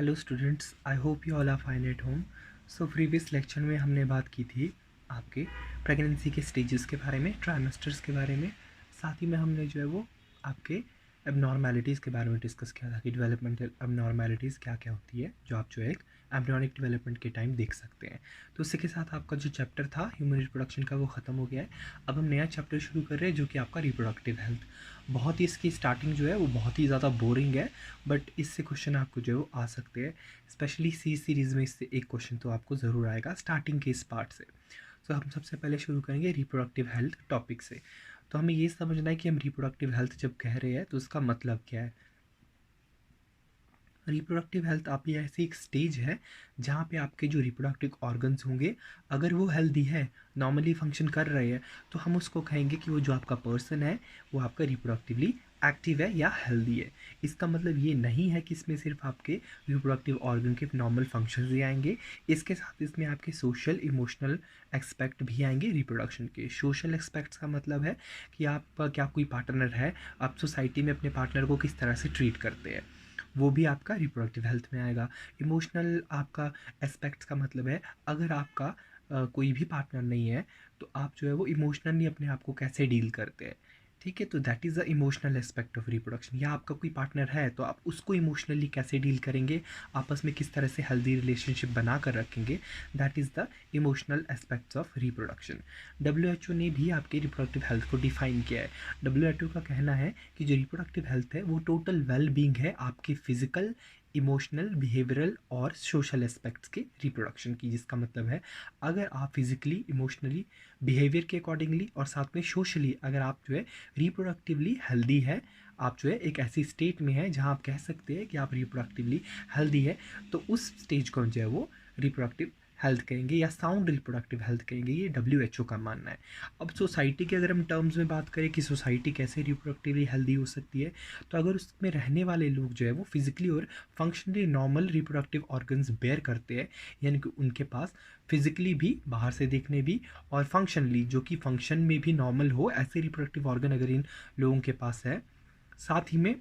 Hello students, I hope you all are fine at home. So previous lecture में हमने बात की थी आपके प्रेगनेंसी के स्टेजेस के बारे में, ट्राइमेस्टर्स के बारे में। साथ ही में हमने जो है वो आपके एबनॉर्मेलिटीज़ के बारे में डिस्कस किया था कि डेवलपमेंटल एबनॉर्मेलिटीज़ क्या क्या होती है, जो आप जो एक एम्ब्रियोनिक डेवलपमेंट के टाइम देख सकते हैं। तो इसी के साथ आपका जो चैप्टर था ह्यूमन रिप्रोडक्शन का वो ख़त्म हो गया है। अब हम नया चैप्टर शुरू कर रहे हैं जो कि आपका रिप्रोडक्टिव हेल्थ। बहुत ही इसकी स्टार्टिंग जो है वो बहुत ही ज़्यादा बोरिंग है, बट इससे क्वेश्चन आपको जो है वो आ सकते हैं। स्पेशली सी सीरीज़ में इससे एक क्वेश्चन तो आपको ज़रूर आएगा स्टार्टिंग के इस पार्ट से। तो हम सबसे पहले शुरू करेंगे रिप्रोडक्टिव हेल्थ टॉपिक से। तो हमें ये समझना है कि हम रिप्रोडक्टिव हेल्थ जब कह रहे हैं तो उसका मतलब क्या है। रिप्रोडक्टिव हेल्थ आपकी ऐसी एक स्टेज है जहाँ पे आपके जो रिप्रोडक्टिव ऑर्गन्स होंगे, अगर वो हेल्दी है, नॉर्मली फंक्शन कर रहे हैं, तो हम उसको कहेंगे कि वो जो आपका पर्सन है वो आपका रिप्रोडक्टिवली एक्टिव है या हेल्दी है। इसका मतलब ये नहीं है कि इसमें सिर्फ आपके रिप्रोडक्टिव ऑर्गन के नॉर्मल फंक्शंस ही आएंगे, इसके साथ इसमें आपके सोशल इमोशनल एक्सपेक्ट भी आएंगे। रिप्रोडक्शन के सोशल एक्सपेक्ट्स का मतलब है कि आप क्या कोई पार्टनर है, आप सोसाइटी में अपने पार्टनर को किस तरह से ट्रीट करते हैं, वो भी आपका रिप्रोडक्टिव हेल्थ में आएगा। इमोशनल आपका एस्पेक्ट्स का मतलब है अगर आपका कोई भी पार्टनर नहीं है तो आप जो है वो इमोशनली अपने आप को कैसे डील करते हैं। ठीक है, तो that is the emotional aspect of reproduction. या आपका कोई पार्टनर है तो आप उसको इमोशनली कैसे डील करेंगे, आपस में किस तरह से हेल्दी रिलेशनशिप बना कर रखेंगे, that is the emotional aspects of reproduction. WHO ने भी आपके रिप्रोडक्टिव हेल्थ को डिफाइन किया है। WHO का कहना है कि जो रिप्रोडक्टिव हेल्थ है वो टोटल वेल बींग है आपकी फिजिकल, इमोशनल, बिहेवियरल और सोशल एस्पेक्ट्स के रिप्रोडक्शन की। जिसका मतलब है अगर आप फिजिकली, इमोशनली, बिहेवियर के अकॉर्डिंगली और साथ में सोशली अगर आप जो है रिप्रोडक्टिवली हेल्दी है, आप जो है एक ऐसी स्टेट में है जहां आप कह सकते हैं कि आप रिप्रोडक्टिवली हेल्दी है, तो उस स्टेज को जो है वो रिप्रोडक्टिव हेल्थ कहेंगे या साउंड रिप्रोडक्टिव हेल्थ कहेंगे। ये WHO का मानना है। अब सोसाइटी के अगर हम टर्म्स में बात करें कि सोसाइटी कैसे रिप्रोडक्टिवली हेल्दी हो सकती है, तो अगर उसमें रहने वाले लोग जो है वो फिजिकली और functionally normal reproductive organs bear करते हैं, यानी कि उनके पास फिजिकली भी, बाहर से देखने भी, और फंक्शनली जो कि फंक्शन में भी नॉर्मल हो, ऐसे रिप्रोडक्टिव ऑर्गन अगर इन लोगों के पास है, साथ ही में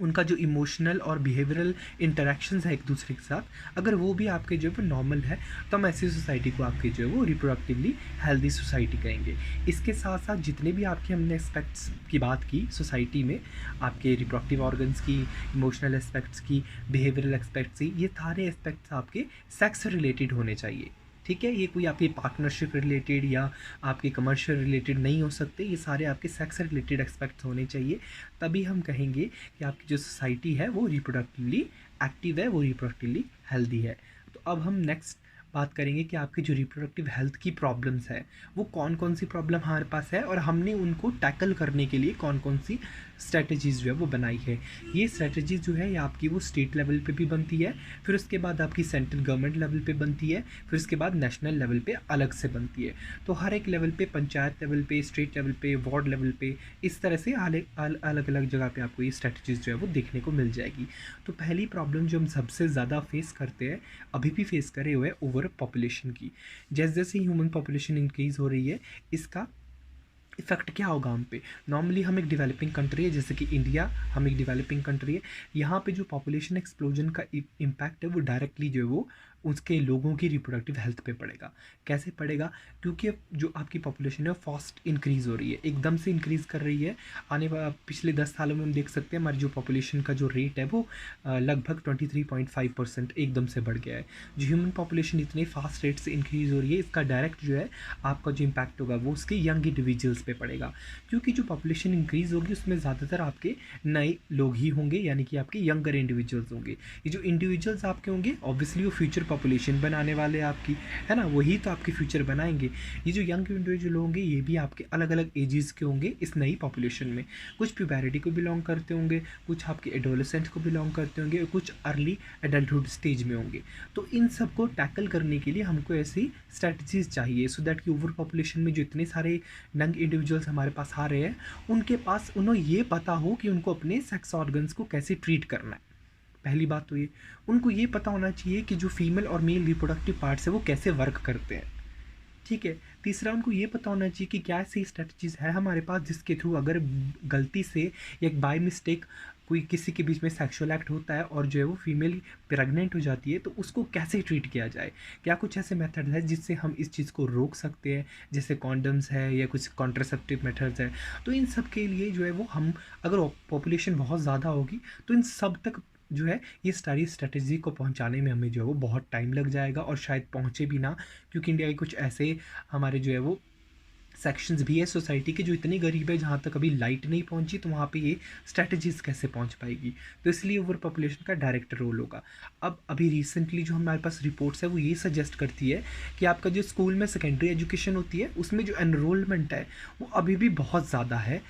उनका जो इमोशनल और बिहेवियरल इंटरेक्शंस है एक दूसरे के साथ, अगर वो भी आपके जो है वो नॉर्मल है, तो हम ऐसी सोसाइटी को आपके जो है वो रिप्रोडक्टिवली हेल्दी सोसाइटी कहेंगे। इसके साथ साथ जितने भी आपके हमने एस्पेक्ट्स की बात की सोसाइटी में, आपके रिप्रोडक्टिव ऑर्गन्स की, इमोशनल एस्पेक्ट्स की, बिहेवियरल एस्पेक्ट्स की, ये सारे एस्पेक्ट्स आपके सेक्स रिलेटेड होने चाहिए। ठीक है, ये कोई आपकी पार्टनरशिप रिलेटेड या आपके कमर्शियल रिलेटेड नहीं हो सकते, ये सारे आपके सेक्स रिलेटेड एस्पेक्ट्स होने चाहिए। तभी हम कहेंगे कि आपकी जो सोसाइटी है वो रिप्रोडक्टिवली एक्टिव है, वो रिप्रोडक्टिवली हेल्दी है। तो अब हम नेक्स्ट बात करेंगे कि आपकी जो रिप्रोडक्टिव हेल्थ की प्रॉब्लम्स है वो कौन कौन सी प्रॉब्लम हमारे पास है और हमने उनको टैकल करने के लिए कौन कौन सी स्ट्रेटजीज़ जो है वो बनाई है। ये स्ट्रेटजीज़ जो है ये आपकी वो स्टेट लेवल पे भी बनती है, फिर उसके बाद आपकी सेंट्रल गवर्नमेंट लेवल पे बनती है, फिर उसके बाद नेशनल लेवल पे अलग से बनती है। तो हर एक लेवल पे, पंचायत लेवल पे, स्टेट लेवल पे, वार्ड लेवल पे, इस तरह से अलग अलग जगह पे आपको ये स्ट्रेटजीज़ जो है वो देखने को मिल जाएगी। तो पहली प्रॉब्लम जो हम सबसे ज़्यादा फेस करते हैं, अभी भी फेस करे हुए, ओवर पॉपुलेशन की। जैसे जैसे ह्यूमन पॉपुलेशन इंक्रीज़ हो रही है, इसका इफेक्ट क्या होगा हम पे। नॉर्मली हम एक डेवलपिंग कंट्री है, जैसे कि इंडिया, हम एक डेवलपिंग कंट्री है, यहाँ पे जो पॉपुलेशन एक्सप्लोजन का इम्पैक्ट है वो डायरेक्टली जो है वो उसके लोगों की रिप्रोडक्टिव हेल्थ पे पड़ेगा। कैसे पड़ेगा, क्योंकि अब जो आपकी पॉपुलेशन है फास्ट इंक्रीज़ हो रही है, एकदम से इंक्रीज़ कर रही है। आने वाले पिछले 10 सालों में हम देख सकते हैं हमारी जो पॉपुलेशन का जो रेट है वो लगभग 23.5% एकदम से बढ़ गया है। जो ह्यूमन पॉपुलेशन इतने फास्ट रेट से इंक्रीज़ हो रही है, इसका डायरेक्ट जो है आपका जो इम्पैक्ट होगा वो उसके यंग इंडिविजुअल्स पे पड़ेगा, क्योंकि जो पॉपुलेशन इंक्रीज़ होगी उसमें ज़्यादातर आपके नए लोग ही होंगे, यानी कि आपके यंगर इंडिविजुअल्स होंगे। ये जो इंडिविजुअल्स आपके होंगे ऑब्वियसली वो फ्यूचर पॉपुलेशन बनाने वाले आपकी, है ना, वही तो आपके फ्यूचर बनाएंगे। ये जो यंग इंडिविजुअल होंगे ये भी आपके अलग अलग एजेस के होंगे इस नई पॉपुलेशन में। कुछ प्यूबैरिटी को बिलोंग करते होंगे, कुछ आपके एडोलेसेंट को बिलोंग करते होंगे और कुछ अर्ली एडल्टहुड स्टेज में होंगे। तो इन सब को टैकल करने के लिए हमको ऐसी स्ट्रैटेजीज चाहिए, सो दैट कि ओवर पॉपुलेशन में जो इतने सारे यंग इंडिविजुअल्स हमारे पास आ रहे हैं, उनके पास उन्हें ये पता हो कि उनको अपने सेक्स ऑर्गन्स को कैसे ट्रीट करना है। पहली बात तो ये, उनको ये पता होना चाहिए कि जो फीमेल और मेल रिप्रोडक्टिव पार्ट्स है वो कैसे वर्क करते हैं। ठीक है, तीसरा उनको ये पता होना चाहिए कि क्या ऐसी स्ट्रेटजीज है हमारे पास जिसके थ्रू अगर गलती से या बाय मिस्टेक कोई किसी के बीच में सेक्सुअल एक्ट होता है और जो है वो फीमेल प्रेग्नेंट हो जाती है, तो उसको कैसे ट्रीट किया जाए, क्या कुछ ऐसे मेथड है जिससे हम इस चीज़ को रोक सकते हैं, जैसे कॉन्डम्स है या कुछ कॉन्ट्रासेप्टिव मेथड्स है। तो इन सब के लिए जो है वो हम, अगर पॉपुलेशन बहुत ज़्यादा होगी तो इन सब तक जो है ये सारी स्ट्रेटजी को पहुंचाने में हमें जो है वो बहुत टाइम लग जाएगा, और शायद पहुंचे भी ना, क्योंकि इंडिया के कुछ ऐसे हमारे जो है वो सेक्शंस भी है सोसाइटी के जो इतनी गरीब है जहाँ तक अभी लाइट नहीं पहुँची, तो वहाँ पे ये स्ट्रेटजीज कैसे पहुँच पाएगी। तो इसलिए ओवर पॉपुलेशन का डायरेक्ट रोल होगा। अब अभी रिसेंटली जो हमारे पास रिपोर्ट्स है वो ये सजेस्ट करती है कि आपका जो स्कूल में सेकेंडरी एजुकेशन होती है उसमें जो एनरोलमेंट है वो अभी भी बहुत ज़्यादा है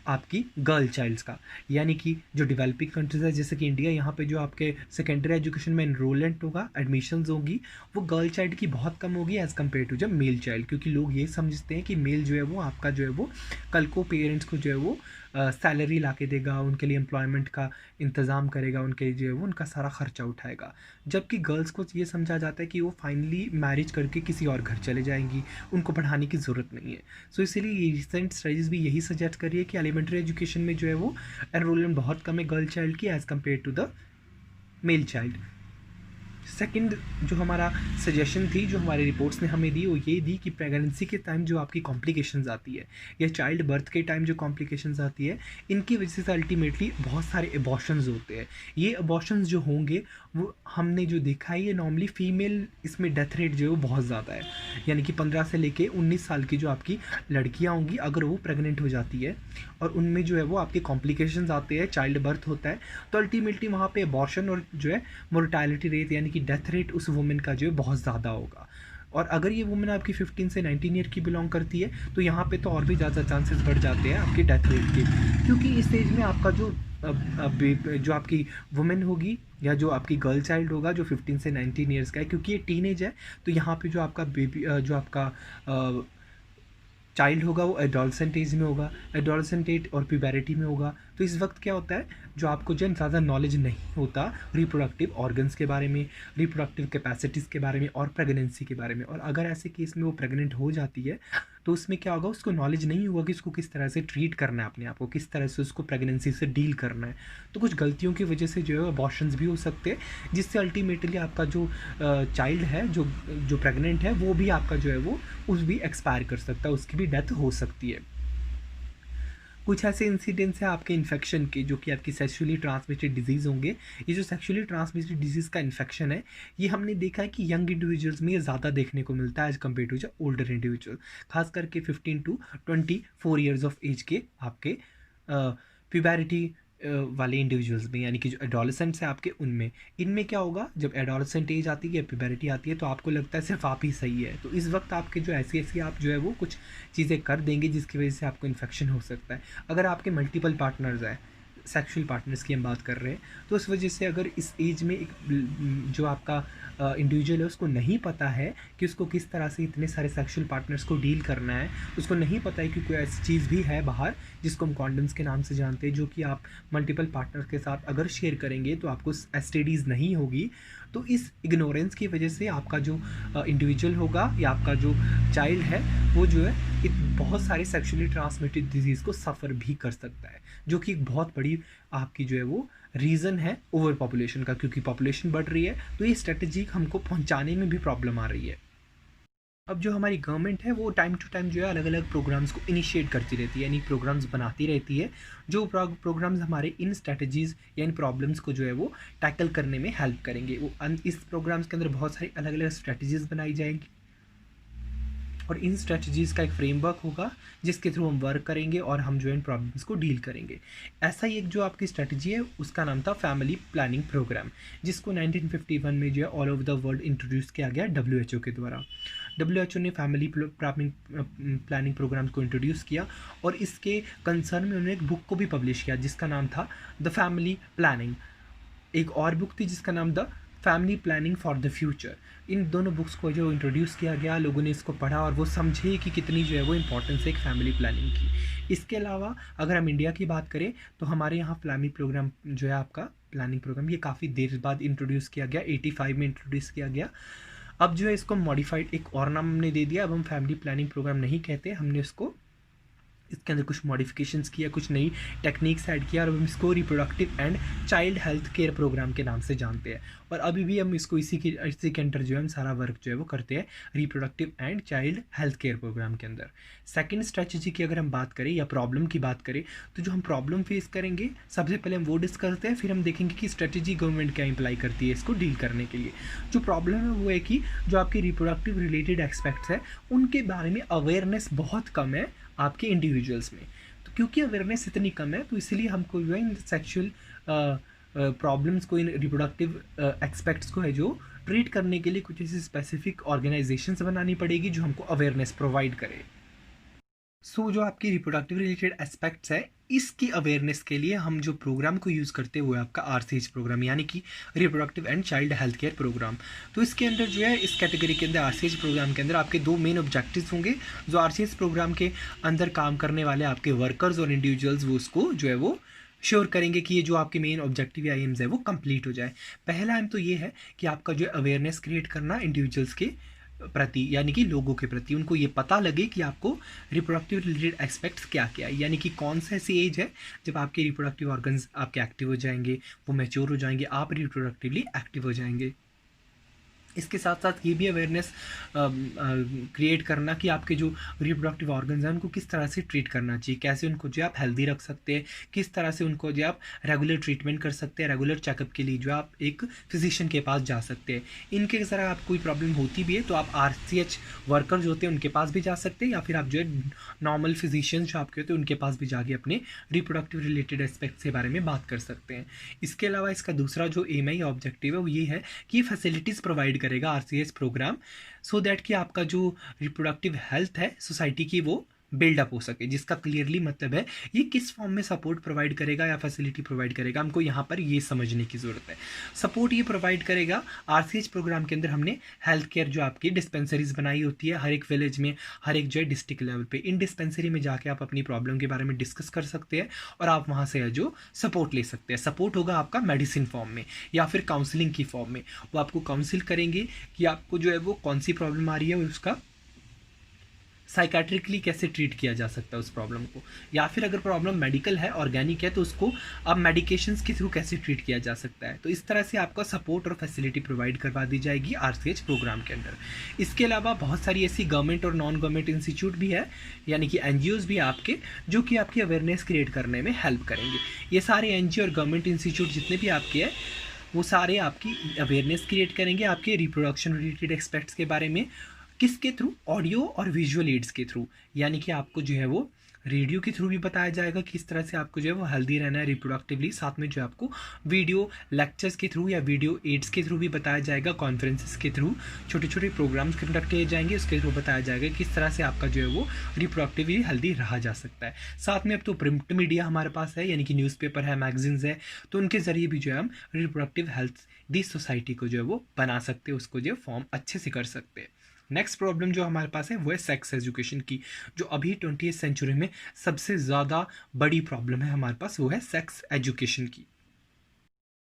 आपकी गर्ल चाइल्ड्स का, यानी कि जो डेवलपिंग कंट्रीज़ है जैसे कि इंडिया, यहाँ पे जो आपके सेकेंडरी एजुकेशन में एनरोलमेंट होगा, एडमिशन्स होगी, वो गर्ल चाइल्ड की बहुत कम होगी एज़ कम्पेयर टू जब मेल चाइल्ड, क्योंकि लोग ये समझते हैं कि मेल जो है वो आपका जो है वो कल को पेरेंट्स को जो है वो सैलरी ला के देगा, उनके लिए एम्प्लॉयमेंट का इंतज़ाम करेगा, उनके जो है वो उनका सारा खर्चा उठाएगा। जबकि गर्ल्स को ये समझा जाता है कि वो फाइनली मैरिज करके किसी और घर चले जाएंगी, उनको पढ़ाने की ज़रूरत नहीं है। सो इसीलिए ये रिसेंट स्टडीज़ भी यही सजेस्ट कर रही है कि एलिमेंट्री एजुकेशन में जो है वो एनरोलमेंट बहुत कम है गर्ल चाइल्ड की as compared to the male child. Second जो हमारा सजेशन थी, जो हमारी रिपोर्ट्स ने हमें दी, वो ये दी कि प्रेगनेंसी के टाइम जो आपकी कॉम्प्लिकेशंस आती है या चाइल्ड बर्थ के टाइम जो कॉम्प्लिकेशंस आती है, इनकी वजह से अल्टीमेटली बहुत सारे अबॉर्शंस होते हैं। ये अबॉर्शंस जो होंगे वो हमने जो देखा है, ये नॉर्मली फीमेल इसमें डेथ रेट जो है वो बहुत ज़्यादा है, यानी कि 15 से लेके 19 साल की जो आपकी लड़कियाँ होंगी, अगर वो प्रेग्नेंट हो जाती है और उनमें जो है वो आपके कॉम्प्लिकेशंस आते हैं, चाइल्ड बर्थ होता है, तो अल्टीमेटली वहाँ पे अबॉर्शन और जो है मोर्टालिटी रेट यानी कि डेथ रेट उस वुमेन का जो है बहुत ज़्यादा होगा। और अगर ये वुमेन आपकी 15 से 19 ईयर की बिलोंग करती है तो यहाँ पे तो और भी ज़्यादा चांसेस बढ़ जाते हैं आपके डेथ रेट के, क्योंकि इस एज में आपका जो आपकी वुमेन होगी या जो आपकी गर्ल चाइल्ड होगा जो 15 से 19 ईयर्स का है, क्योंकि ये टीनेज है, तो यहाँ पे जो आपका बेबी जो आपका चाइल्ड होगा वो एडोलसेंट एज में होगा, एडोलसेंट एज और प्यूबरिटी में होगा। तो इस वक्त क्या होता है, जो आपको जो ज़्यादा नॉलेज नहीं होता रिप्रोडक्टिव ऑर्गन्स के बारे में, रिप्रोडक्टिव कैपेसिटीज़ के बारे में और प्रेगनेंसी के बारे में, और अगर ऐसे केस में वो प्रेग्नेंट हो जाती है तो उसमें क्या होगा, उसको नॉलेज नहीं होगा कि उसको किस तरह से ट्रीट करना है, अपने आप को किस तरह से उसको प्रेगनेंसी से डील करना है। तो कुछ गलतियों की वजह से जो है अबॉर्शंस भी हो सकते हैं, जिससे अल्टीमेटली आपका जो चाइल्ड है जो जो प्रेग्नेंट है वो भी आपका जो है वो उस भी एक्सपायर कर सकता है, उसकी भी डेथ हो सकती है। कुछ ऐसे इंसिडेंट्स हैं आपके इन्फेक्शन के जो कि आपकी सेक्सुअली ट्रांसमिटेड डिजीज़ होंगे। ये जो सेक्सुअली ट्रांसमिटेड डिजीज़ का इन्फेक्शन है, ये हमने देखा है कि यंग इंडिविजुअल्स में ये ज़्यादा देखने को मिलता है एज़ कम्पेयर टू जो ओल्डर इंडिविजुअल, खास करके 15 टू 24 ईयर्स ऑफ एज के आपके प्यूबरिटी वाले इंडिविजुअल्स में, यानी कि जो एडोलसेंट्स हैं आपके उनमें। इनमें क्या होगा, जब एडोलसेंट एज आती है, प्यूबरिटी आती है, तो आपको लगता है सिर्फ आप ही सही है, तो इस वक्त आपके जो ऐसी ऐसी आप जो है वो कुछ चीज़ें कर देंगे जिसकी वजह से आपको इन्फेक्शन हो सकता है। अगर आपके मल्टीपल पार्टनर्स हैं, सेक्सुअल पार्टनर्स की हम बात कर रहे हैं, तो उस वजह से अगर इस एज में एक जो आपका इंडिविजुअल है उसको नहीं पता है कि उसको किस तरह से इतने सारे सेक्सुअल पार्टनर्स को डील करना है, उसको नहीं पता है कि कोई ऐसी चीज़ भी है बाहर जिसको हम कॉन्डम्स के नाम से जानते हैं, जो कि आप मल्टीपल पार्टनर के साथ अगर शेयर करेंगे तो आपको एसटीडीज़ नहीं होगी। तो इस इग्नोरेंस की वजह से आपका जो इंडिविजुअल होगा या आपका जो चाइल्ड है वो जो है बहुत सारे सेक्सुअली ट्रांसमिटेड डिजीज़ को सफ़र भी कर सकता है, जो कि एक बहुत बड़ी आपकी जो है वो रीज़न है ओवर पॉपुलेशन का, क्योंकि पॉपुलेशन बढ़ रही है तो ये स्ट्रेटजी हमको पहुंचाने में भी प्रॉब्लम आ रही है। अब जो हमारी गवर्नमेंट है वो टाइम टू टाइम जो है अलग अलग प्रोग्राम्स को इनिशिएट करती रहती है, यानी प्रोग्राम्स बनाती रहती है, जो प्रोग्राम्स हमारे इन स्ट्रेटजीज़ या इन प्रॉब्लम्स को जो है वो टैकल करने में हेल्प करेंगे। वो इस प्रोग्राम्स के अंदर बहुत सारी अलग अलग स्ट्रेटजीज़ बनाई जाएंगी और इन स्ट्रेटजीज़ का एक फ्रेमवर्क होगा जिसके थ्रू हम वर्क करेंगे और हम जो इन प्रॉब्लम्स को डील करेंगे। ऐसा ही एक जो आपकी स्ट्रेटजी है उसका नाम था फैमिली प्लानिंग प्रोग्राम, जिसको 1951 में जो है all over the world introduce किया गया WHO के द्वारा। WHO ने फैमिली प्लानिंग प्रोग्राम को इंट्रोड्यूस किया और इसके कंसर्न में उन्होंने एक बुक को भी पब्लिश किया जिसका नाम था द फैमिली प्लानिंग। एक और बुक थी जिसका नाम the family planning for the future. इन दोनों बुक्स को जो इंट्रोड्यूस किया गया, लोगों ने इसको पढ़ा और वो समझे कि कितनी जो है वो इम्पोर्टेंस है एक फैमिली प्लानिंग की। इसके अलावा अगर हम इंडिया की बात करें तो हमारे यहाँ फैमिली प्रोग्राम जो है आपका प्लानिंग प्रोग्राम ये काफ़ी देर बाद इंट्रोड्यूस किया गया, 85 में इंट्रोड्यूस किया गया। अब जो है इसको मॉडिफाइड एक और नाम हमने दे दिया, अब हम फैमिली प्लानिंग प्रोग्राम नहीं कहते, हमने इसको इसके अंदर कुछ मॉडिफिकेशंस किया, कुछ नई टेक्निक्स ऐड किया और हम इसको reproductive and child health care programme के नाम से जानते हैं। और अभी भी हम इसको इसी के अंडर जो है हम सारा वर्क जो है वो करते हैं reproductive and child health care programme के अंदर। सेकंड स्ट्रेटजी की अगर हम बात करें या प्रॉब्लम की बात करें, तो जो हम प्रॉब्लम फेस करेंगे सबसे पहले हम वो डिस्कस करते हैं, फिर हम देखेंगे कि स्ट्रेटजी गवर्नमेंट क्या इम्प्लाई करती है इसको डील करने के लिए। जो प्रॉब्लम है वो है कि जो आपके रिप्रोडक्टिव रिलेटेड एस्पेक्ट्स है उनके बारे में अवेयरनेस बहुत कम है आपके इंडिविजुअल्स में। तो क्योंकि अवेयरनेस इतनी कम है तो इसलिए हमको जो है इन सेक्शुअल प्रॉब्लम्स को, इन रिप्रोडक्टिव एस्पेक्ट्स को है जो ट्रीट करने के लिए कुछ ऐसी स्पेसिफिक ऑर्गेनाइजेशंस बनानी पड़ेगी जो हमको अवेयरनेस प्रोवाइड करे। सो जो आपकी रिप्रोडक्टिव रिलेटेड एस्पेक्ट्स है इसकी अवेयरनेस के लिए हम जो प्रोग्राम को यूज़ करते हुए आपका RCH प्रोग्राम यानी कि reproductive and child health care programme. तो इसके अंदर जो है इस कैटेगरी के अंदर RCH प्रोग्राम के अंदर आपके दो मेन ऑब्जेक्टिव्स होंगे। जो RCH प्रोग्राम के अंदर काम करने वाले आपके वर्कर्स और इंडिविजुअल्स वो उसको जो है वो श्योर करेंगे कि ये जो आपके मेन ऑब्जेक्टिव या एम्स है वो कंप्लीट हो जाए। पहला एम तो ये है कि आपका जो अवेयरनेस क्रिएट करना इंडिविजुअल्स के प्रति यानी कि लोगों के प्रति, उनको ये पता लगे कि आपको रिप्रोडक्टिव रिलेटेड एस्पेक्ट्स क्या क्या है, यानी कि कौन सा ऐसी एज है जब आपके रिप्रोडक्टिव ऑर्गन्स आपके एक्टिव हो जाएंगे, वो मैच्योर हो जाएंगे, आप रिप्रोडक्टिवली एक्टिव हो जाएंगे। इसके साथ साथ ये भी अवेयरनेस क्रिएट करना कि आपके जो रिप्रोडक्टिव ऑर्गन्स हैं उनको किस तरह से ट्रीट करना चाहिए, कैसे उनको जो आप हेल्दी रख सकते हैं, किस तरह से उनको जो आप रेगुलर ट्रीटमेंट कर सकते हैं, रेगुलर चेकअप के लिए जो आप एक फिजिशियन के पास जा सकते हैं। इनके तरह आप कोई प्रॉब्लम होती भी है तो आप RCH वर्कर्स होते हैं उनके पास भी जा सकते हैं, या फिर आप जो है नॉर्मल फिजिशियन जो आपके होते हैं उनके पास भी जाके अपने रिप्रोडक्टिव रिलेटेड एस्पेक्ट्स के बारे में बात कर सकते हैं। इसके अलावा इसका दूसरा जो एम है या ऑब्जेक्टिव है वो ये है कि फैसिलिटीज़ प्रोवाइड करेगा RCH प्रोग्राम, सो दैट कि आपका जो रिप्रोडक्टिव हेल्थ है सोसाइटी की वो बिल्डअप हो सके, जिसका क्लियरली मतलब है ये किस फॉर्म में सपोर्ट प्रोवाइड करेगा या फैसिलिटी प्रोवाइड करेगा, हमको यहाँ पर ये समझने की ज़रूरत है। सपोर्ट ये प्रोवाइड करेगा RCH प्रोग्राम के अंदर हमने हेल्थ केयर जो आपकी डिस्पेंसरीज बनाई होती है हर एक विलेज में, हर एक जो है डिस्ट्रिक्ट लेवल पे, इन डिस्पेंसरी में जाके आप अपनी प्रॉब्लम के बारे में डिस्कस कर सकते हैं और आप वहाँ से जो सपोर्ट ले सकते हैं। सपोर्ट होगा आपका मेडिसिन फॉर्म में या फिर काउंसलिंग की फॉर्म में, वो आपको काउंसिल करेंगे कि आपको जो है वो कौन सी प्रॉब्लम आ रही है और उसका साइकाट्रिकली कैसे ट्रीट किया जा सकता है उस प्रॉब्लम को, या फिर अगर प्रॉब्लम मेडिकल है, ऑर्गेनिक है, तो उसको अब मेडिकेशंस के थ्रू कैसे ट्रीट किया जा सकता है। तो इस तरह से आपका सपोर्ट और फैसिलिटी प्रोवाइड करवा दी जाएगी RCH प्रोग्राम के अंदर। इसके अलावा बहुत सारी ऐसी गवर्नमेंट और नॉन गवर्नमेंट इंस्टीट्यूट भी है, यानी कि NGOs भी आपके, जो कि आपकी अवेयरनेस क्रिएट करने में हेल्प करेंगे। ये सारे NGO और गवर्नमेंट इंस्टीट्यूट जितने भी आपके हैं वो सारे आपकी अवेयरनेस क्रिएट करेंगे आपके रिप्रोडक्शन रिलेटेड एस्पेक्ट्स के बारे में। किसके थ्रू? ऑडियो और विजुअल एड्स के थ्रू, यानी कि आपको जो है वो रेडियो के थ्रू भी बताया जाएगा किस तरह से आपको जो है वो हेल्दी रहना है रिप्रोडक्टिवली, साथ में जो है आपको वीडियो लेक्चर्स के थ्रू या वीडियो एड्स के थ्रू भी बताया जाएगा, कॉन्फ्रेंसेस के थ्रू छोटे छोटे प्रोग्राम्स कंडक्ट किए जाएंगे, उसके थ्रू बताया जाएगा किस तरह से आपका जो है वो रिप्रोडक्टिवली हेल्दी रहा जा सकता है। साथ में अब तो प्रिंट मीडिया हमारे पास है, यानी कि न्यूज़पेपर है, मैगजीन्स है, तो उनके ज़रिए भी जो है हम रिप्रोडक्टिव हेल्थ दी सोसाइटी को जो है वो बना सकते हैं, उसको जो है फॉर्म अच्छे से कर सकते हैं। नेक्स्ट प्रॉब्लम जो हमारे पास है वो है सेक्स एजुकेशन की, जो अभी 20वीं सेंचुरी में सबसे ज़्यादा बड़ी प्रॉब्लम है हमारे पास, वो है सेक्स एजुकेशन की।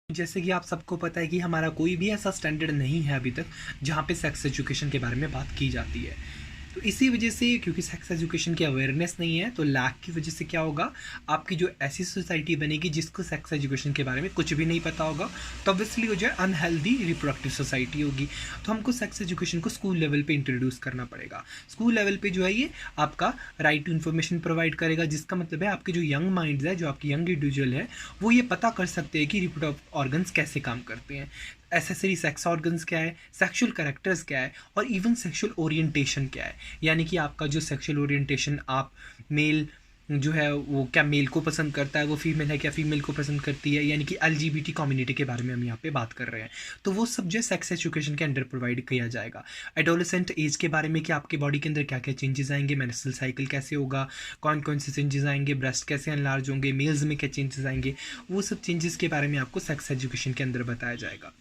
जैसे कि आप सबको पता है कि हमारा कोई भी ऐसा स्टैंडर्ड नहीं है अभी तक जहाँ पे सेक्स एजुकेशन के बारे में बात की जाती है। तो इसी वजह से, क्योंकि सेक्स एजुकेशन की अवेयरनेस नहीं है, तो लैक की वजह से क्या होगा, आपकी जो ऐसी सोसाइटी बनेगी जिसको सेक्स एजुकेशन के बारे में कुछ भी नहीं पता होगा, तो ऑब्वियसली वो जो है अनहेल्दी रिप्रोडक्टिव सोसाइटी होगी। तो हमको सेक्स एजुकेशन को स्कूल लेवल पे इंट्रोड्यूस करना पड़ेगा। स्कूल लेवल पे जो है ये आपका राइट टू इन्फॉर्मेशन प्रोवाइड करेगा, जिसका मतलब है आपके जो यंग माइंड्स है, जो आपके यंग इंडिविजुअल है, वो ये पता कर सकते हैं कि रिप्रोडक्टिव ऑर्गन्स कैसे काम करते हैं, एसेसरी सेक्स ऑर्गन्स क्या है, सेक्सुअल कैरेक्टर्स क्या है, और इवन सेक्सुअल ओरिएंटेशन क्या है, यानी कि आपका जो सेक्सुअल ओरिएंटेशन, आप मेल जो है वो क्या मेल को पसंद करता है, वो फीमेल है क्या फीमेल को पसंद करती है, यानी कि LGBT कम्युनिटी के बारे में हम यहाँ पे बात कर रहे हैं। तो वो सब जो सेक्स एजुकेशन के अंडर प्रोवाइड किया जाएगा। एडोलेसेंट एज के बारे में कि आपके बॉडी के अंदर क्या क्या चेंजेस आएंगे, मेंस्ट्रुअल साइकिल कैसे होगा, कौन कौन से चेंजेस आएंगे, ब्रेस्ट कैसे एनलार्ज होंगे, मेल्स में क्या चेंजेस आएंगे, वो सब चेंजेस के बारे में आपको सेक्स एजुकेशन के अंदर बताया जाएगा।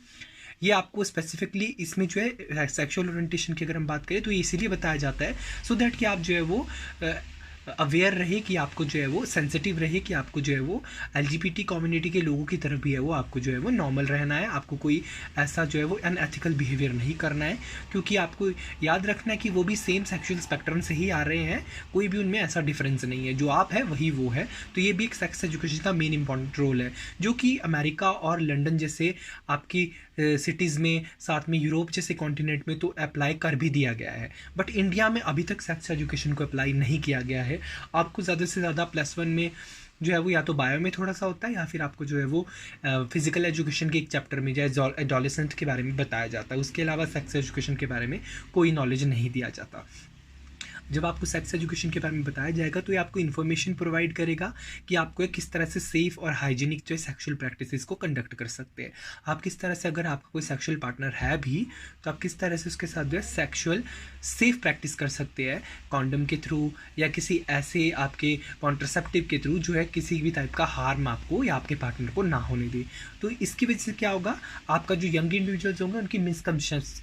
ये आपको स्पेसिफिकली इसमें जो है सेक्सुअल ओरिएंटेशन की अगर हम बात करें तो ये इसीलिए बताया जाता है सो दैट कि आप जो है वो अवेयर रहे, कि आपको जो है वो सेंसिटिव रहे, कि आपको जो है वो एलजीबीटी कम्युनिटी के लोगों की तरफ भी है वो आपको जो है वो नॉर्मल रहना है, आपको कोई ऐसा जो है वो अनएथिकल बिहेवियर नहीं करना है, क्योंकि आपको याद रखना है कि वो भी सेम सेक्सुअल स्पेक्ट्रम से ही आ रहे हैं, कोई भी उनमें ऐसा डिफरेंस नहीं है, जो आप है वही वो है। तो ये भी एक सेक्स एजुकेशन का मेन इंपॉर्टेंट रोल है, जो कि अमेरिका और लंदन जैसे आपकी सिटीज़ में, साथ में यूरोप जैसे कॉन्टिनेंट में तो अप्लाई कर भी दिया गया है, बट इंडिया में अभी तक सेक्स एजुकेशन को अप्लाई नहीं किया गया है। आपको ज़्यादा से ज़्यादा +1 में जो है वो या तो बायो में थोड़ा सा होता है, या फिर आपको जो है वो फिजिकल एजुकेशन के एक चैप्टर में जो एडोलेसेंट के बारे में बताया जाता है, उसके अलावा सेक्स एजुकेशन के बारे में कोई नॉलेज नहीं दिया जाता। जब आपको सेक्स एजुकेशन के बारे में बताया जाएगा तो ये आपको इन्फॉर्मेशन प्रोवाइड करेगा कि आपको किस तरह से सेफ़ और हाइजीनिक जो है सेक्शुअल प्रैक्टिसेस को कंडक्ट कर सकते हैं। आप किस तरह से, अगर आपका कोई सेक्शुअल पार्टनर है भी, तो आप किस तरह से उसके साथ जो है सेक्शुअल सेफ प्रैक्टिस कर सकते हैं, कॉन्डम के थ्रू या किसी ऐसे आपके कॉन्ट्रासेप्टिव के थ्रू जो है किसी भी टाइप का हार्म आपको या आपके पार्टनर को ना होने दे। तो इसकी वजह से क्या होगा, आपका जो यंग इंडिविजुअल्स होंगे उनकी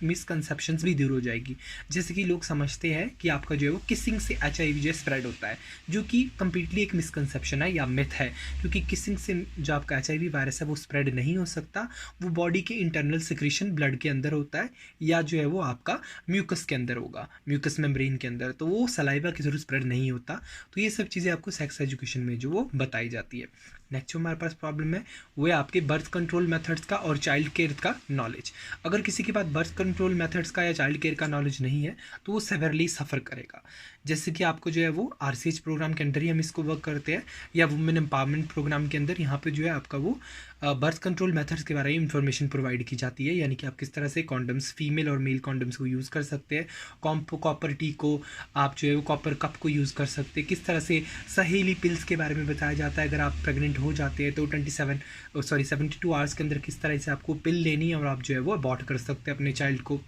मिसकंसेप्शंस भी दूर हो जाएगी। जैसे कि लोग समझते हैं कि आपका जो है वो किसिंग से HIV जो स्प्रेड होता है, जो कि कम्प्लीटली एक मिसकंसेप्शन है या मिथ है, क्योंकि किसिंग से जो आपका HIV वायरस है वो स्प्रेड नहीं हो सकता। वो बॉडी के इंटरनल सिक्रीशन ब्लड के अंदर होता है, या जो है वो आपका म्यूकस के अंदर होगा, म्यूकस मेम्ब्रेन के अंदर, तो वो सलाइवा के थ्रू स्प्रेड नहीं होता। तो ये सब चीज़ें आपको सेक्स एजुकेशन में जो वो बताई जाती है। नेक्स्ट जो हमारे पास प्रॉब्लम है वो है आपके बर्थ कंट्रोल मेथड्स का और चाइल्ड केयर का नॉलेज। अगर किसी के पास बर्थ कंट्रोल मेथड्स का या चाइल्ड केयर का नॉलेज नहीं है तो वो सेवरली सफ़र करेगा। जैसे कि आपको जो है वो RCH प्रोग्राम के अंदर ही हम इसको वर्क करते हैं, या वुमेन एम्पावरमेंट प्रोग्राम के अंदर यहाँ पे जो है आपका वो बर्थ कंट्रोल मेथड्स के बारे में इंफॉर्मेशन प्रोवाइड की जाती है, यानी कि आप किस तरह से कॉन्डम्स, फीमेल और मेल कॉन्डम्स को यूज़ कर सकते हैं, कॉपर टी को आप जो है वो कॉपर कप को यूज़ कर सकते हैं, किस तरह से सहेली पिल्स के बारे में बताया जाता है। अगर आप प्रेग्नेंट हो जाते हैं तो 72 आवर्स के अंदर किस तरह से आपको पिल लेनी है और आप जो है वो अबॉर्ट कर सकते हैं अपने चाइल्ड को।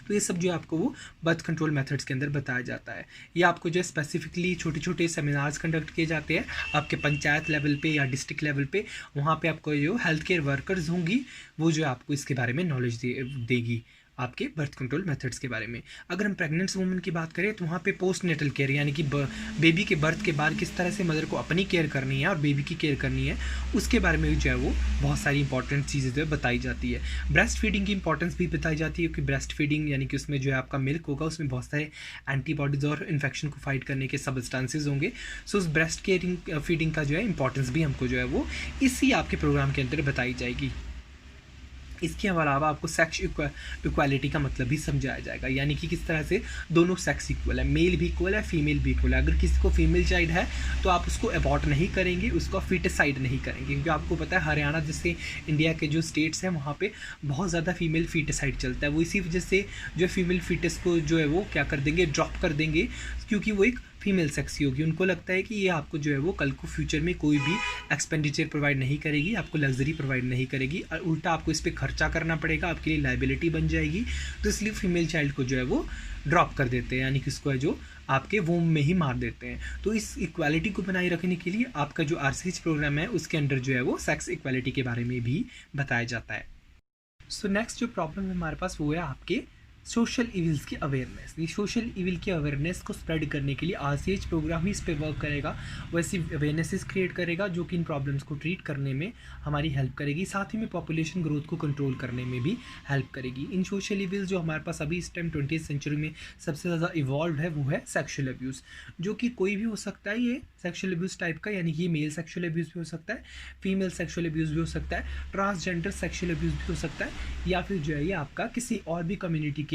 तो ये सब जो है आपको वो बर्थ कंट्रोल मेथड्स के अंदर बताया जाता है। ये आपको जो है स्पेसिफिकली छोटे छोटे सेमिनार्स कंडक्ट किए जाते हैं आपके पंचायत लेवल पे या डिस्ट्रिक्ट लेवल पे। वहाँ पे आपको जो हेल्थ केयर वर्कर्स होंगी वो जो है आपको इसके बारे में नॉलेज देगी आपके बर्थ कंट्रोल मेथड्स के बारे में। अगर हम प्रेग्नेंट वुमेन की बात करें तो वहाँ पे पोस्ट नेटल केयर, यानी कि बेबी के बर्थ के बाद किस तरह से मदर को अपनी केयर करनी है और बेबी की केयर करनी है, उसके बारे में जो है वो बहुत सारी इंपॉर्टेंट चीज़ें जो है बताई जाती है। ब्रेस्ट फीडिंग की इंपॉर्टेंस भी बताई जाती है, क्योंकि ब्रेस्ट फीडिंग यानी कि उसमें जो है आपका मिल्क होगा, उसमें बहुत सारे एंटीबॉडीज़ और इन्फेक्शन को फाइट करने के सब्सटेंसेज होंगे। सो उस ब्रेस्ट केयरिंग फीडिंग का जो है इंपॉर्टेंस भी हमको जो है वो इसी आपके प्रोग्राम के अंदर बताई जाएगी। इसके अलावा आपको सेक्स इक्वालिटी का मतलब भी समझाया जाएगा, यानी कि किस तरह से दोनों सेक्स इक्वल है, मेल भी इक्वल है, फीमेल भी इक्वल है। अगर किसी को फीमेल चाइल्ड है तो आप उसको अबॉर्ट नहीं करेंगे, उसको फीटिसाइड नहीं करेंगे, क्योंकि आपको पता है हरियाणा जैसे इंडिया के जो स्टेट्स हैं वहाँ पे बहुत ज़्यादा फीमेल फीटिसाइड चलता है। वो इसी वजह से जो फीमेल फीटस को जो है वो क्या कर देंगे, ड्रॉप कर देंगे, क्योंकि वो एक फीमेल सेक्स ही होगी। उनको लगता है कि ये आपको जो है वो कल को फ्यूचर में कोई भी एक्सपेंडिचर प्रोवाइड नहीं करेगी, आपको लग्जरी प्रोवाइड नहीं करेगी, और उल्टा आपको इस पर खर्चा करना पड़ेगा, आपके लिए लाइबिलिटी बन जाएगी। तो इसलिए फीमेल चाइल्ड को जो है वो ड्रॉप कर देते हैं, यानी कि उसको है जो आपके वोम में ही मार देते हैं। तो इस इक्वालिटी को बनाए रखने के लिए आपका जो RCH प्रोग्राम है उसके अंडर जो है वो सेक्स इक्वालिटी के बारे में भी बताया जाता है। सो नेक्स्ट जो प्रॉब्लम है हमारे पास वो है आपके सोशल इविल्स की अवेयरनेस। ये सोशल इविल की अवेयरनेस को स्प्रेड करने के लिए RCH प्रोग्राम ही इस पर वर्क करेगा, वैसी अवेयरनेसेस क्रिएट करेगा जो कि इन प्रॉब्लम्स को ट्रीट करने में हमारी हेल्प करेगी, साथ ही में पॉपुलेशन ग्रोथ को कंट्रोल करने में भी हेल्प करेगी। इन सोशल इविल्स जो हमारे पास अभी इस टाइम 20th सेंचुरी में सबसे ज़्यादा इवॉल्व है वो है सेक्शुअल अब्यूज़, जो कि कोई भी हो सकता है। ये सेक्शुअल अब्यूज़ टाइप का, यानी कि मेल सेक्शुअल अब्यूज़ भी हो सकता है, फीमेल सेक्शुअल अब्यूज़ भी हो सकता है, ट्रांसजेंडर सेक्शुअल अब्यूज़ भी हो सकता है, या फिर जो है ये आपका किसी और भी कम्युनिटी के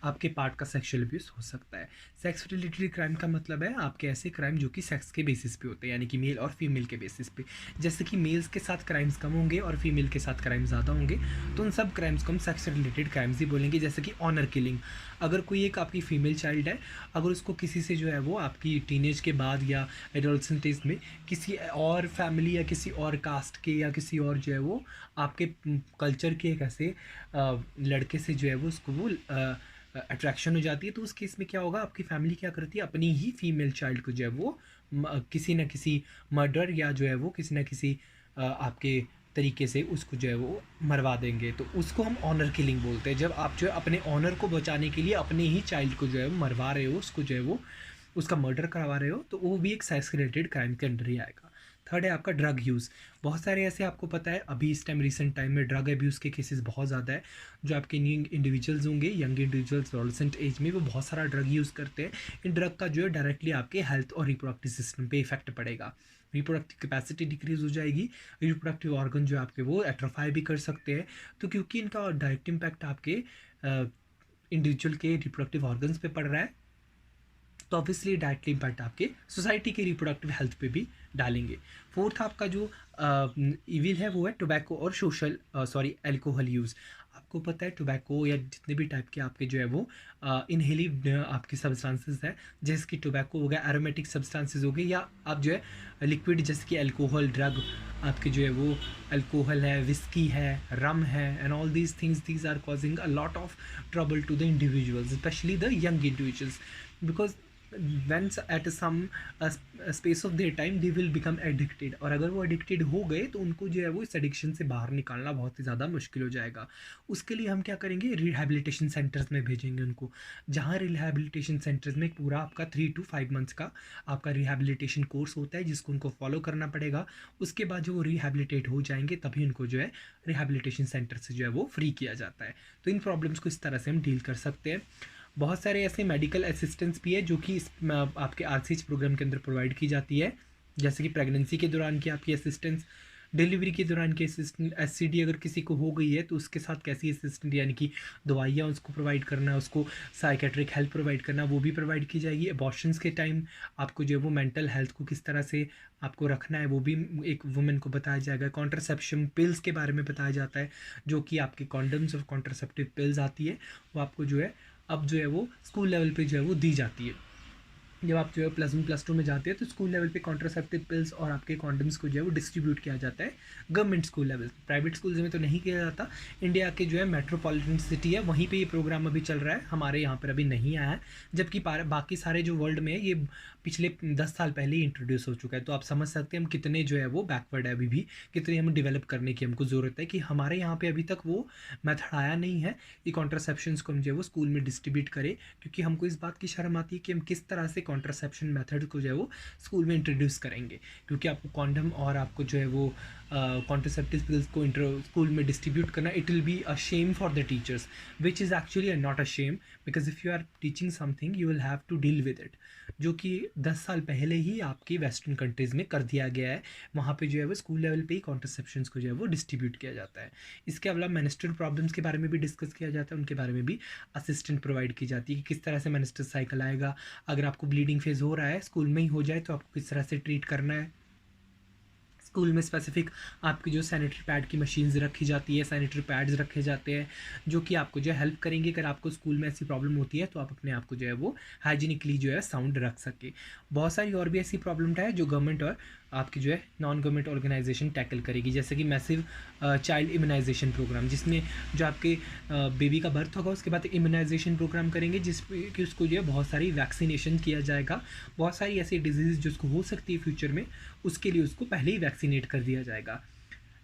आपके पार्ट का सेक्सुअल अब्यूज़ हो सकता है। सेक्स रिलेटेड क्राइम का मतलब है आपके ऐसे क्राइम जो कि सेक्स के बेसिस पे होते हैं, यानी कि मेल और फीमेल के बेसिस पे। जैसे कि मेल्स के साथ क्राइम्स कम होंगे और फीमेल के साथ क्राइम ज़्यादा होंगे, तो उन सब क्राइम्स को हम सेक्स रिलेटेड क्राइम्स ही बोलेंगे। जैसे कि ऑनर किलिंग, अगर कोई एक आपकी फीमेल चाइल्ड है, अगर उसको किसी से जो है वो आपकी टीनेज के बाद या एडोलसेंट एज में किसी और फैमिली या किसी और कास्ट के या किसी और जो है वो आपके कल्चर के एक ऐसे लड़के से जो है वो उसको वो अट्रैक्शन हो जाती है, तो उस केस में क्या होगा, आपकी फैमिली क्या करती है, अपनी ही फीमेल चाइल्ड को जो है वो किसी न किसी मर्डर या जो है वो किसी न किसी आपके तरीके से उसको जो है वो मरवा देंगे। तो उसको हम ऑनर किलिंग बोलते हैं। जब आप जो है अपने ऑनर को बचाने के लिए अपने ही चाइल्ड को जो है मरवा रहे हो, उसको जो है वो उसका मर्डर करवा रहे हो तो वो भी एक सेक्स रिलेटेड क्राइम के अंडर ही आएगा। थर्ड है आपका ड्रग यूज़। बहुत सारे ऐसे आपको पता है अभी इस टाइम रिसेंट टाइम में ड्रग अब्यूज़ के केसेस बहुत ज़्यादा है। जो आपके न्यू इंडिविजुअल्स होंगे, यंग इंडिविजुअल्स एडोलेसेंट एज में, वो बहुत सारा ड्रग यूज़ करते हैं। इन ड्रग का जो है डायरेक्टली आपके हेल्थ और रिप्रोडक्टिव सिस्टम पे इफेक्ट पड़ेगा। रिप्रोडक्टिव कैपेसिटी डिक्रीज हो जाएगी, रिप्रोडक्टिव ऑर्गन जो आपके वो एट्रोफाई भी कर सकते हैं। तो क्योंकि इनका डायरेक्ट इम्पैक्ट आपके इंडिविजुअल के रिप्रोडक्टिव ऑर्गन्स पे पड़ रहा है, तो ऑब्वियसली डायरेक्टली इम्पैक्ट आपके सोसाइटी के रिप्रोडक्टिव हेल्थ पे भी डालेंगे। फोर्थ आपका जो इविल है वो है टोबैको और सोशल अल्कोहल यूज़। आपको पता है टोबैको या जितने भी टाइप के आपके जो है वो इनहेलिव आपके सब्सटेंसेस है, जैसे कि टोबैको हो गया, एरोमेटिक सब्सटेंसेस हो गए, या आप जो है लिक्विड जैसे कि अल्कोहल ड्रग आपके जो है वो अल्कोहल है, विस्की है, रम है, and all these things, these are causing a lot of trouble to the individuals, specially the young individuals, because when at some space of their time they will become addicted, और अगर वो addicted हो गए तो उनको जो है वो इस एडिक्शन से बाहर निकालना बहुत ही ज़्यादा मुश्किल हो जाएगा। उसके लिए हम क्या करेंगे, रिहैबिलिटेशन सेंटर्स में भेजेंगे उनको, जहाँ रिहैबिलिटेशन सेंटर्स में पूरा आपका 3 to 5 मंथ्स का आपका रिहैबिलिटेशन कोर्स होता है जिसको उनको फॉलो करना पड़ेगा। उसके बाद जो वो रिहैबिलिटेट हो जाएंगे तभी उनको जो है रिहैबिलिटेशन सेंटर से जो है वो फ्री किया जाता है। तो इन प्रॉब्लम्स को इस तरह से हम डील कर सकते हैं। बहुत सारे ऐसे मेडिकल असिस्टेंस भी है जो कि इस आपके आरसीएच प्रोग्राम के अंदर प्रोवाइड की जाती है, जैसे कि प्रेगनेंसी के दौरान की आपकी असिस्टेंस, डिलीवरी के दौरान की असिस्टेंट, एससीडी अगर किसी को हो गई है तो उसके साथ कैसी असिस्टेंट यानी कि दवाइयाँ उसको प्रोवाइड करना, उसको साइकेट्रिक हेल्प प्रोवाइड करना, वो भी प्रोवाइड की जाएगी। अबॉर्शंस के टाइम आपको जो है वो मेंटल हेल्थ को किस तरह से आपको रखना है वो भी एक वुमेन को बताया जाएगा। कॉन्ट्रासेप्शन पिल्स के बारे में बताया जाता है, जो कि आपके कॉन्डम्स और कॉन्ट्रासेप्टिव पिल्स आती है, वो आपको जो है अब जो है वो स्कूल लेवल पे जो है वो दी जाती है। जब आप जो है +1 +2 में जाते हैं तो स्कूल लेवल पे कॉन्ट्रासेप्टिव पिल्स और आपके कॉन्डम्स को जो है वो डिस्ट्रीब्यूट किया जाता है government school level. Private schools में तो नहीं किया जाता। इंडिया के जो है मेट्रोपॉलिटन सिटी है वहीं पे ये प्रोग्राम अभी चल रहा है, हमारे यहाँ पर अभी नहीं आया है, जबकि बाकी सारे जो वर्ल्ड में है ये पिछले 10 साल पहले ही इंट्रोड्यूस हो चुका है। तो आप समझ सकते हैं हम कितने जो है वो बैकवर्ड है अभी भी, कितने हम डेवलप करने की हमको ज़रूरत है कि हमारे यहाँ पे अभी तक वो मेथड आया नहीं है कि कॉन्ट्रासेप्शंस को हम जो है वो स्कूल में डिस्ट्रीब्यूट करें, क्योंकि हमको इस बात की शर्म आती है कि हम किस तरह से कॉन्ट्रासेप्शन मेथड को जो है वो स्कूल में इंट्रोड्यूस करेंगे, क्योंकि आपको कॉन्डम और आपको जो है वो कॉन्ट्रासेप्टिव पिल्स को स्कूल में डिस्ट्रीब्यूट करना, it will be a shame for the teachers, which is actually not a shame, because if you are teaching something you will have to deal with it, जो कि 10 साल पहले ही आपकी western countries में कर दिया गया है। वहाँ पे जो है वो स्कूल लेवल पे ही कॉन्ट्रासेप्शंस को जो है वो डिस्ट्रीब्यूट किया जाता है। इसके अलावा मेंस्ट्रुअल प्रॉब्लम्स के बारे में भी डिस्कस किया जाता है, उनके बारे में भी असिस्टेंट प्रोवाइड की जाती है कि किस तरह से मेंस्ट्रुअल साइकिल आएगा, अगर आपको ब्लीडिंग फेज हो रहा है स्कूल में ही हो जाए तो आपको किस तरह से ट्रीट करना है। स्कूल में स्पेसिफिक आपकी जो सैनिटरी पैड की मशीन्स रखी जाती है, सैनिटरी पैड्स रखे जाते हैं जो कि आपको जो है हेल्प करेंगे अगर आपको स्कूल में ऐसी प्रॉब्लम होती है तो आप अपने आप को जो है वो हाइजीनिकली जो है साउंड रख सके। बहुत सारी और भी ऐसी प्रॉब्लम है जो गवर्नमेंट और आपकी जो है नॉन गवर्नमेंट ऑर्गेनाइजेशन टैकल करेगी, जैसे कि मैसिव चाइल्ड इम्यूनाइजेशन प्रोग्राम, जिसमें जो आपके बेबी का बर्थ होगा उसके बाद इम्यूनाइजेशन प्रोग्राम करेंगे जिसमें कि उसको जो है बहुत सारी वैक्सीनेशन किया जाएगा। बहुत सारी ऐसी डिजीज़ जो उसको हो सकती है फ्यूचर में, उसके लिए उसको पहले ही वैक्सीनेट कर दिया जाएगा।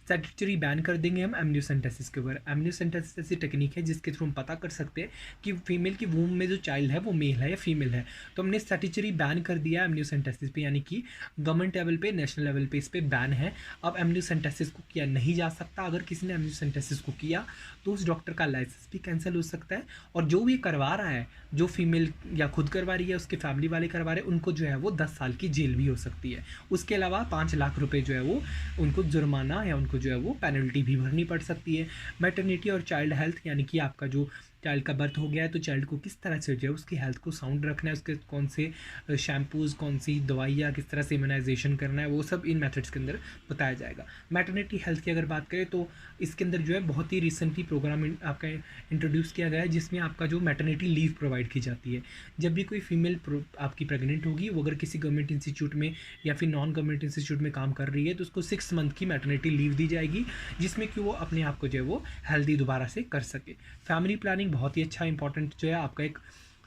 स्टैट्यूटरी बैन कर देंगे हम एमनियोसेंटेसिस के ऊपर। एमनियोसेंटेसिस ऐसी टेक्निक है जिसके थ्रू हम पता कर सकते हैं कि फीमेल की वूम में जो चाइल्ड है वो मेल है या फीमेल है। तो हमने स्टैट्यूटरी बैन कर दिया एमनियोसेंटेसिस पे, यानी कि गवर्नमेंट लेवल पे, नेशनल लेवल पे इस पर बैन है। अब एमनियोसेंटेसिस को किया नहीं जा सकता। अगर किसी ने एमनियोसेंटेसिस को किया तो उस डॉक्टर का लाइसेंस भी कैंसिल हो सकता है, और जो भी करवा रहा है, जो फीमेल या खुद करवा रही है उसके फैमिली वाले करवा रहे हैं, उनको जो है वो 10 साल की जेल भी हो सकती है। उसके अलावा 5 लाख रुपए जो है वो उनको जुर्माना या उनको जो है वो पेनल्टी भी भरनी पड़ सकती है। मैटरनिटी और चाइल्ड हेल्थ, यानी कि आपका जो चाइल्ड का बर्थ हो गया है तो चाइल्ड को किस तरह से जो है उसकी हेल्थ को साउंड रखना है, उसके कौन से शैम्पूज़, कौन सी दवाइयाँ, किस तरह से इम्यूनाइजेशन करना है, वो सब इन मेथड्स के अंदर बताया जाएगा। मैटरनिटी हेल्थ की अगर बात करें तो इसके अंदर जो है बहुत ही रिसेंटली प्रोग्राम आपका इंट्रोड्यूस किया गया है जिसमें आपका जो मैटरनिटी लीव प्रोवाइड की जाती है। जब भी कोई फीमेल आपकी प्रेग्नेंट होगी, वो अगर किसी गवर्नमेंट इंस्टीट्यूट में या फिर नॉन गवर्नमेंट इंस्टीट्यूट में काम कर रही है तो उसको 6 मंथ की मैटरनिटी लीव दी जाएगी, जिसमें कि वो अपने आप को जो है वो हेल्दी दोबारा से कर सके। फैमिली प्लानिंग बहुत ही अच्छा इंपॉर्टेंट जो है आपका एक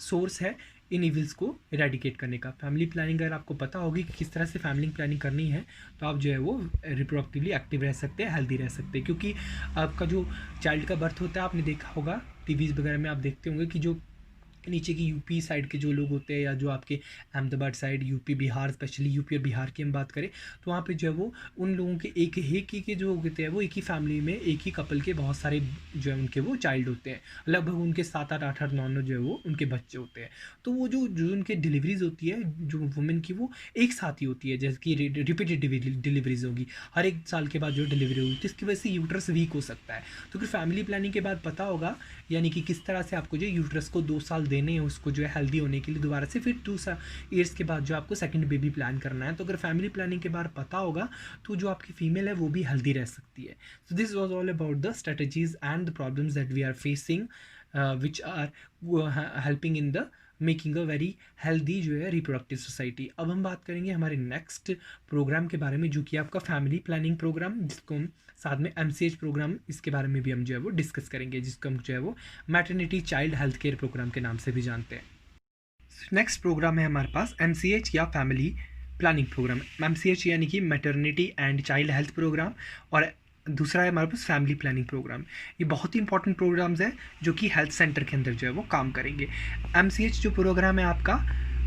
सोर्स है इन इविल्स को इरेडिकेट करने का। फैमिली प्लानिंग अगर आपको पता होगी कि किस तरह से फैमिली प्लानिंग करनी है तो आप जो है वो रिप्रोडक्टिवली एक्टिव रह सकते हैं, हेल्दी रह सकते हैं। क्योंकि आपका जो चाइल्ड का बर्थ होता है, आपने देखा होगा टीवीज़ वगैरह में आप देखते होंगे कि जो नीचे की यूपी साइड के जो लोग होते हैं या जो आपके Ahmedabad side, UP Bihar, specially UP और बिहार की हम बात करें तो वहाँ पे जो है वो उन लोगों के एक ही के जो होते हैं वो एक ही फैमिली में एक ही कपल के बहुत सारे जो है उनके वो चाइल्ड होते हैं, लगभग उनके 7-8 8-8 9-9 जो है वो उनके बच्चे होते हैं। तो वो जो जो उनके डिलीवरीज होती है जो वुमेन की वो एक साथ ही होती है, जैसे कि रिपीटेड डिलीवरीज होगी, हर एक साल के बाद जो डिलीवरी होगी, तो इसकी वजह से यूट्रस वीक हो सकता है। तो फिर फैमिली प्लानिंग के बाद पता होगा यानी कि किस तरह से आपको जो यूट्रस को 2 साल देने हैं उसको जो है हेल्दी होने के लिए, दोबारा से फिर 2 ईयर्स के बाद जो आपको सेकंड बेबी प्लान करना है। तो अगर फैमिली प्लानिंग के बाद पता होगा तो जो आपकी फीमेल है वो भी हेल्दी रह सकती है। So this was all about the strategies and the problems that we are facing which are helping in the making a very healthy जो है रिप्रोडक्टिव सोसाइटी। अब हम बात करेंगे हमारे नेक्स्ट प्रोग्राम के बारे में जो कि आपका फैमिली प्लानिंग प्रोग्राम, जिसको हम साथ में MCH प्रोग्राम, इसके बारे में भी हम जो है वो डिस्कस करेंगे, जिसको हम जो है वो maternity child health care programme के नाम से भी जानते हैं। नेक्स्ट प्रोग्राम है हमारे पास MCH या फैमिली प्लानिंग प्रोग्राम। MCH यानी कि maternity and child health programme, और दूसरा है हमारे पास फैमिली प्लानिंग प्रोग्राम। ये बहुत ही इंपॉर्टेंट प्रोग्राम्स हैं जो कि हेल्थ सेंटर के अंदर जो है वो काम करेंगे। MCH जो प्रोग्राम है आपका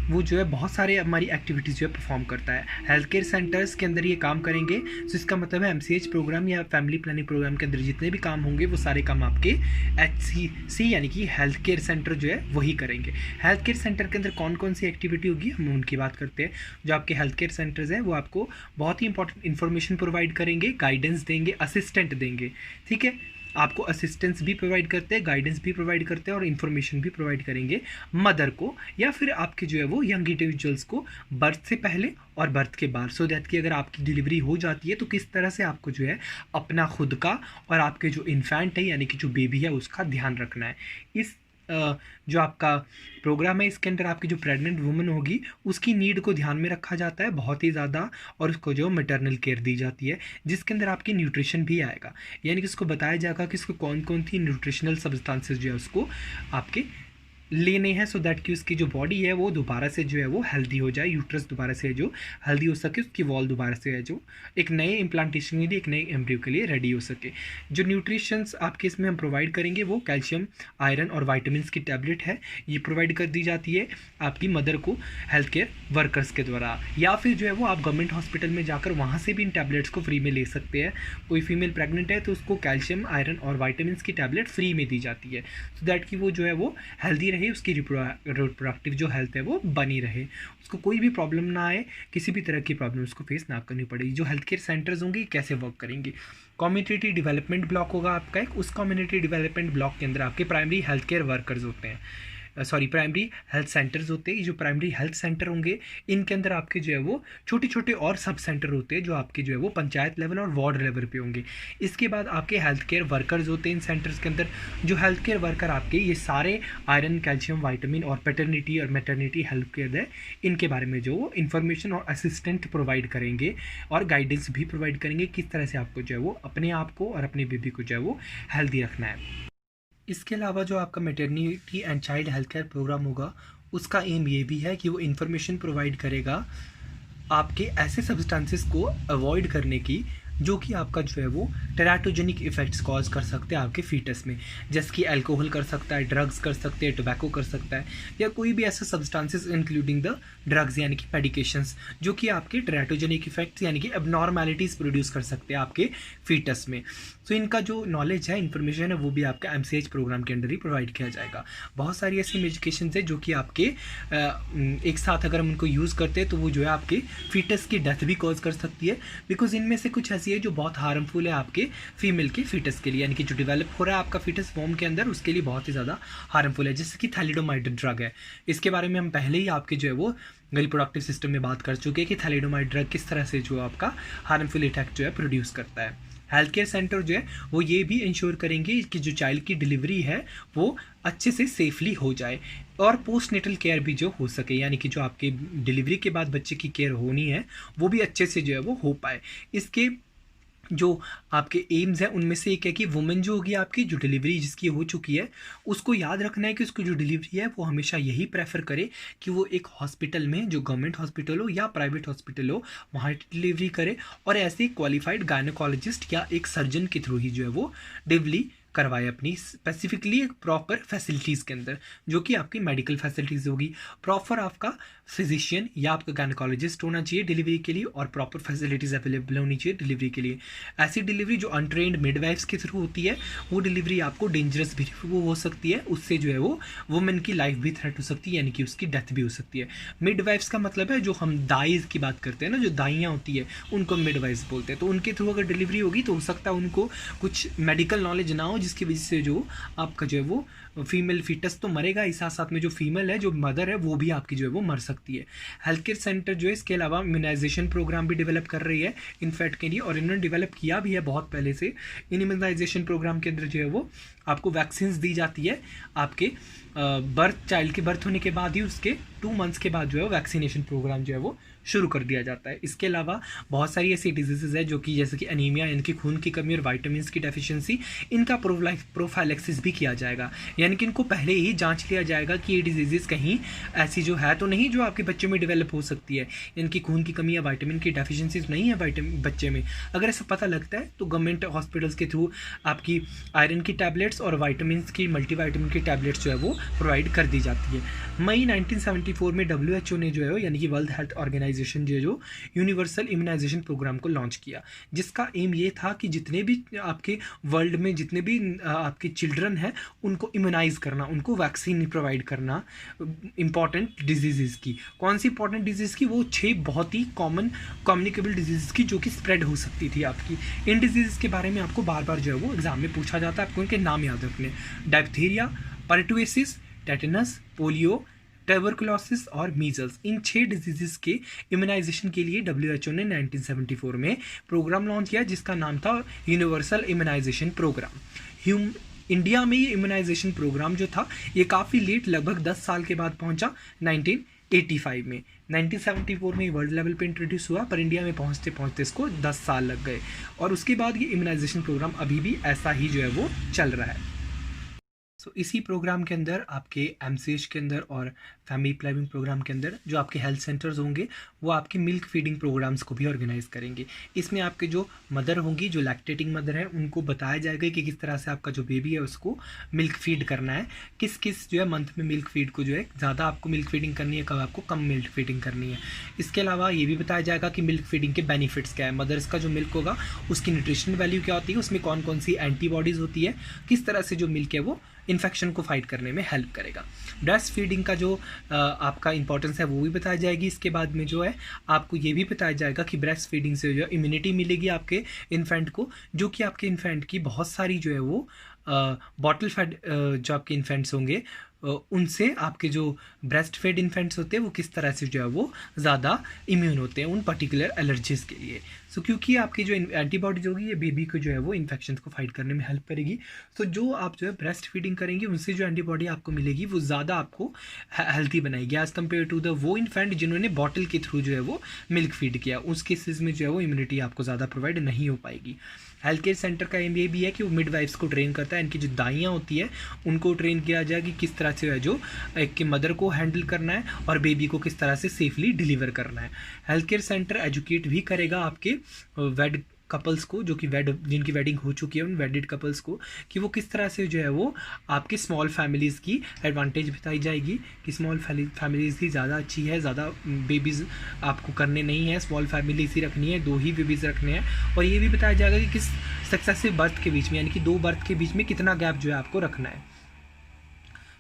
वो जो है बहुत सारे हमारी एक्टिविटीज़ जो है परफॉर्म करता है, हेल्थ केयर सेंटर्स के अंदर ये काम करेंगे। तो इसका मतलब है MCH प्रोग्राम या फैमिली प्लानिंग प्रोग्राम के अंदर जितने भी काम होंगे वो सारे काम आपके HCC यानी कि हेल्थ केयर सेंटर जो है वही करेंगे। हेल्थ केयर सेंटर के अंदर कौन कौन सी एक्टिविटी होगी हम उनकी बात करते हैं। जो आपके हेल्थ केयर सेंटर्स हैं वो आपको बहुत ही इंपॉर्टेंट इन्फॉर्मेशन प्रोवाइड करेंगे, गाइडेंस देंगे, असिस्टेंट देंगे, ठीक है। आपको असिस्टेंस भी प्रोवाइड करते हैं, गाइडेंस भी प्रोवाइड करते हैं और इन्फॉर्मेशन भी प्रोवाइड करेंगे मदर को या फिर आपके जो है वो यंग इंडिविजुअल्स को बर्थ से पहले और बर्थ के बाद, सो दैट कि अगर आपकी डिलीवरी हो जाती है तो किस तरह से आपको जो है अपना खुद का और आपके जो इन्फेंट है यानी कि जो बेबी है उसका ध्यान रखना है। इस जो आपका प्रोग्राम है इसके अंदर आपकी जो प्रेग्नेंट वुमन होगी उसकी नीड को ध्यान में रखा जाता है बहुत ही ज़्यादा, और उसको जो मैटरनल केयर दी जाती है जिसके अंदर आपकी न्यूट्रिशन भी आएगा, यानी कि उसको बताया जाएगा कि उसको कौन कौन सी न्यूट्रिशनल सब्सटेंसेस जो है उसको आपके लेने हैं, सो दैट कि उसकी जो बॉडी है वो दोबारा से जो है वो हेल्दी हो जाए, यूट्रस दोबारा से जो हेल्दी हो सके, उसकी वॉल दोबारा से है जो एक नए इम्प्लांटेशन के लिए, एक नए एम्ब्रियो के लिए रेडी हो सके। जो न्यूट्रिशंस आपके इसमें हम प्रोवाइड करेंगे वो कैल्शियम, आयरन और वाइटामिन की टैबलेट है, ये प्रोवाइड कर दी जाती है आपकी मदर को हेल्थ केयर वर्कर्स के द्वारा, या फिर जो है वो आप गवर्नमेंट हॉस्पिटल में जाकर वहाँ से भी इन टैबलेट्स को फ्री में ले सकते हैं। कोई फीमेल प्रेगनेंट है तो उसको कैल्शियम, आयरन और वाइटामिन की टैबलेट फ्री में दी जाती है, सो दैट कि वो जो है वो हेल्दी रहे, उसकी रिप्रोडक्टिव जो हेल्थ है वो बनी रहे, उसको कोई भी प्रॉब्लम ना आए, किसी भी तरह की प्रॉब्लम उसको फेस ना करनी पड़ेगी। जो हेल्थ केयर सेंटर्स होंगे कैसे वर्क करेंगे, कम्युनिटी डेवलपमेंट ब्लॉक होगा आपका एक, उस कम्युनिटी डेवलपमेंट ब्लॉक के अंदर आपके प्राइमरी हेल्थ केयर वर्कर्स होते हैं, प्राइमरी हेल्थ सेंटर्स होते हैं। ये जो प्राइमरी हेल्थ सेंटर होंगे इनके अंदर आपके जो है वो छोटे छोटे और सब सेंटर होते हैं जो आपके जो है वो पंचायत लेवल और वार्ड लेवल पे होंगे। इसके बाद आपके हेल्थ केयर वर्कर्स होते हैं इन सेंटर्स के अंदर। जो हेल्थ केयर वर्कर आपके ये सारे आयरन, कैल्शियम, वाइटामिन और पैटर्निटी और मैटरनिटी हेल्थ केयर है इनके बारे में जो इन्फॉर्मेशन और असिस्टेंट प्रोवाइड करेंगे और गाइडेंस भी प्रोवाइड करेंगे किस तरह से आपको जो है वो अपने आप को और अपने बेबी को जो है वो हेल्दी रखना है। इसके अलावा जो आपका maternity and child health care programme होगा उसका एम ये भी है कि वो इन्फॉर्मेशन प्रोवाइड करेगा आपके ऐसे सब्सटेंसेस को अवॉइड करने की जो कि आपका जो है वो टेराटोजेनिक इफेक्ट्स कॉज कर सकते हैं आपके फीटस में, जैसे कि अल्कोहल कर सकता है, ड्रग्स कर सकते हैं, टोबैको कर सकता है, या कोई भी ऐसा सब्सटेंसेस इंक्लूडिंग द ड्रग्स यानी कि मेडिकेशंस जो कि आपके टेराटोजेनिक इफेक्ट्स यानी कि एबनॉर्मैलिटीज़ प्रोड्यूस कर सकते हैं आपके फीटस में। तो इनका जो नॉलेज है, इन्फॉर्मेशन है, वो भी आपका MCH प्रोग्राम के अंदर ही प्रोवाइड किया जाएगा। बहुत सारी ऐसी मेडिकेशंस है जो कि आपके एक साथ अगर हम उनको यूज़ करते हैं तो वो जो है आपके फीटस की डेथ भी कॉज कर सकती है, बिकॉज इनमें से कुछ ऐसी है जो बहुत हार्मफुल है आपके फीमेल के फीटस के लिए, यानी कि जो डेवलप हो रहा है आपका फीटस फॉर्म के अंदर उसके लिए बहुत ही ज़्यादा हार्मफुल है, जैसे कि थैलिडोमाइड ड्रग है। इसके बारे में हम पहले ही आपके जो है वो रिप्रोडक्टिव सिस्टम में बात कर चुके हैं कि थैलिडोमाइड ड्रग किस तरह से जो आपका हार्मफुल इफेक्ट जो है प्रोड्यूस करता है। हेल्थ केयर सेंटर जो है वो ये भी इंश्योर करेंगे कि जो चाइल्ड की डिलीवरी है वो अच्छे से सेफली हो जाए और पोस्ट नेटल केयर भी जो हो सके, यानी कि जो आपके डिलीवरी के बाद बच्चे की केयर होनी है वो भी अच्छे से जो है वो हो पाए। इसके जो आपके एम्स हैं उनमें से एक है कि वुमेन जो होगी आपकी जो डिलीवरी जिसकी हो चुकी है उसको याद रखना है कि उसकी जो डिलीवरी है वो हमेशा यही प्रेफर करे कि वो एक हॉस्पिटल में, जो गवर्नमेंट हॉस्पिटल हो या प्राइवेट हॉस्पिटल हो, वहाँ डिलीवरी करे और ऐसे क्वालिफाइड गायनोकोलॉजिस्ट या एक सर्जन के थ्रू ही जो है वो डिलीवरी करवाए अपनी स्पेसिफिकली प्रॉपर फैसिलिटीज़ के अंदर, जो कि आपकी मेडिकल फैसिलिटीज़ होगी। प्रॉपर आपका फिजिशियन या आपका गायनेकोलॉजिस्ट होना चाहिए डिलीवरी के लिए, और प्रॉपर फैसिलिटीज़ अवेलेबल होनी चाहिए डिलीवरी के लिए। ऐसी डिलीवरी जो अनट्रेंड मिडवाइफ्स के थ्रू होती है, वो डिलीवरी आपको डेंजरस भी वो हो सकती है, उससे जो है वो वुमेन की लाइफ भी थ्रेट हो सकती है, यानी कि उसकी डेथ भी हो सकती है। मिडवाइफ्स का मतलब है जो हम दाई की बात करते हैं ना, जो दाइयाँ होती है उनको मिडवाइफ्स बोलते हैं। तो उनके थ्रू अगर डिलीवरी होगी तो हो सकता है उनको कुछ मेडिकल नॉलेज ना हो, जिसकी वजह से जो आपका जो है वो फीमेल फीटस तो मरेगा ही, साथ साथ में जो फीमेल है, जो मदर है, वो भी आपकी जो है वो मर सकती है। हेल्थ केयर सेंटर जो है इसके अलावा इम्यूनाइजेशन प्रोग्राम भी डेवलप कर रही है इन्फेक्ट के लिए, और इन्होंने डेवलप किया भी है बहुत पहले से। इन इम्यूनाइजेशन प्रोग्राम के अंदर जो है वो आपको वैक्सीन्स दी जाती है आपके चाइल्ड के बर्थ होने के बाद ही उसके 2 मंथ्स के बाद जो है वैक्सीनेशन प्रोग्राम जो है वो शुरू कर दिया जाता है। इसके अलावा बहुत सारी ऐसी डिजीज़ है जो कि जैसे कि एनीमिया, इनकी खून की कमी और वाइटामिन की डेफिशिएंसी, इनका प्रोफाइलेक्सिस भी किया जाएगा, यानी कि इनको पहले ही जांच लिया जाएगा कि ये डिजीज़ कहीं ऐसी जो है तो नहीं जो आपके बच्चे में डेवलप हो सकती है, इनकी खून की कमी या वाइटामिन की डेफिशिएंसी नहीं है बच्चे में। अगर ऐसा पता लगता है तो गवर्नमेंट हॉस्पिटल्स के थ्रू आपकी आयरन की टैबलेट्स और वाइटामिन की मल्टीवाइटामिन की टैबलेट्स जो है वो प्रोवाइड कर दी जाती है। मई 1974 में WHO ने जो है यानी कि वर्ल्ड हेल्थ ऑर्गेनाइजेशन जो यूनिवर्सल इम्यूनाइजेशन प्रोग्राम को लॉन्च किया, जिसका एम ये था कि जितने भी आपके वर्ल्ड में जितने भी आपके चिल्ड्रन हैं उनको इम्यूनाइज करना, उनको वैक्सीन प्रोवाइड करना इंपॉर्टेंट डिजीज़ की। कौन सी इंपॉर्टेंट डिजीज़ की? वो 6 बहुत ही कॉमन कम्युनिकेबल डिजीज़ की जो कि स्प्रेड हो सकती थी आपकी। इन डिजीज़ के बारे में आपको बार बार जो है वो एग्जाम में पूछा जाता है, आपको उनके नाम याद रखने। डायप्थीरिया, पर्टुएसिस, टेटनस, पोलियो, ट्यूबरकुलोसिस और मीजल्स, इन 6 डिजीज़ के इम्यूनाइजेशन के लिए WHO ने 1974 में प्रोग्राम लॉन्च किया, जिसका नाम था यूनिवर्सल इम्यूनाइजेशन प्रोग्राम। इंडिया में ये इम्यूनाइजेशन प्रोग्राम जो था ये काफ़ी लेट, लगभग 10 साल के बाद पहुंचा 1985 में। 1974 में वर्ल्ड लेवल पे इंट्रोड्यूस हुआ, पर इंडिया में पहुंचते पहुंचते इसको 10 साल लग गए, और उसके बाद ये इम्यूनाइजेशन प्रोग्राम अभी भी ऐसा ही जो है वो चल रहा है। इसी प्रोग्राम के अंदर आपके MCH के अंदर और फैमिली प्लानिंग प्रोग्राम के अंदर जो आपके हेल्थ सेंटर्स होंगे वो आपके मिल्क फीडिंग प्रोग्राम्स को भी ऑर्गेनाइज करेंगे। इसमें आपके जो मदर होंगी, जो लैक्टेटिंग मदर है, उनको बताया जाएगा कि किस तरह से आपका जो बेबी है उसको मिल्क फीड करना है, किस किस जो है मंथ में मिल्क फीड को जो है ज़्यादा आपको मिल्क फीडिंग करनी है, कब आपको कम मिल्क फीडिंग करनी है। इसके अलावा ये भी बताया जाएगा कि मिल्क फीडिंग के बेनिफिट्स क्या है, मदर्स का जो मिल्क होगा उसकी न्यूट्रिशन वैल्यू क्या होती है, उसमें कौन कौन सी एंटीबॉडीज़ होती है, किस तरह से जो मिल्क है वो इन्फेक्शन को फाइट करने में हेल्प करेगा। ब्रेस्ट फीडिंग का जो आपका इंपॉर्टेंस है वो भी बताया जाएगी। इसके बाद में जो है आपको ये भी बताया जाएगा कि ब्रेस्ट फीडिंग से जो इम्यूनिटी मिलेगी आपके इन्फेंट को, जो कि आपके इन्फेंट की बहुत सारी जो है वो बॉटल फेड जो आपके इन्फेंट्स होंगे उनसे आपके जो ब्रेस्ट फेड इन्फेंट्स होते हैं वो किस तरह से जो है वो ज़्यादा इम्यून होते हैं उन पर्टिकुलर एलर्जीज़ के लिए। क्योंकि आपकी जो एंटीबॉडीज होगी ये बेबी को जो है वो इन्फेक्शन को फाइट करने में हेल्प करेगी। जो आप जो है ब्रेस्ट फीडिंग करेंगे उनसे जो एंटीबॉडी आपको मिलेगी वो ज़्यादा आपको हेल्थी बनाएगी एज़ कम्पेयर टू द वो इन्फेंट जिन्होंने बॉटल के थ्रू जो है वो मिल्क फीड किया, उस केसेस में जो है वो इम्यूनिटी आपको ज़्यादा प्रोवाइड नहीं हो पाएगी। हेल्थ केयर सेंटर का एम ये भी है कि वो मिडवाइफ्स को ट्रेन करता है, इनकी जो दाइयाँ होती है उनको ट्रेन किया जाए कि किस तरह से है जो एक की मदर को हैंडल करना है और बेबी को किस तरह से सेफली डिलीवर करना है। हेल्थ केयर सेंटर एजुकेट भी करेगा आपके वेड कपल्स को, जो कि जिनकी वेडिंग हो चुकी है, उन वेडिड कपल्स को, कि वो किस तरह से जो है वो आपके स्मॉल फैमिलीज़ की एडवांटेज बताई जाएगी कि स्मॉल फैमिलीज़ ही ज़्यादा अच्छी है, ज़्यादा बेबीज़ आपको करने नहीं है, स्मॉल फैमिलीज़ ही रखनी है, 2 ही बेबीज़ रखने हैं। और ये भी बताया जाएगा कि किस सक्सेसिव बर्थ के बीच में, यानी कि 2 बर्थ के बीच में कितना गैप जो है आपको रखना है।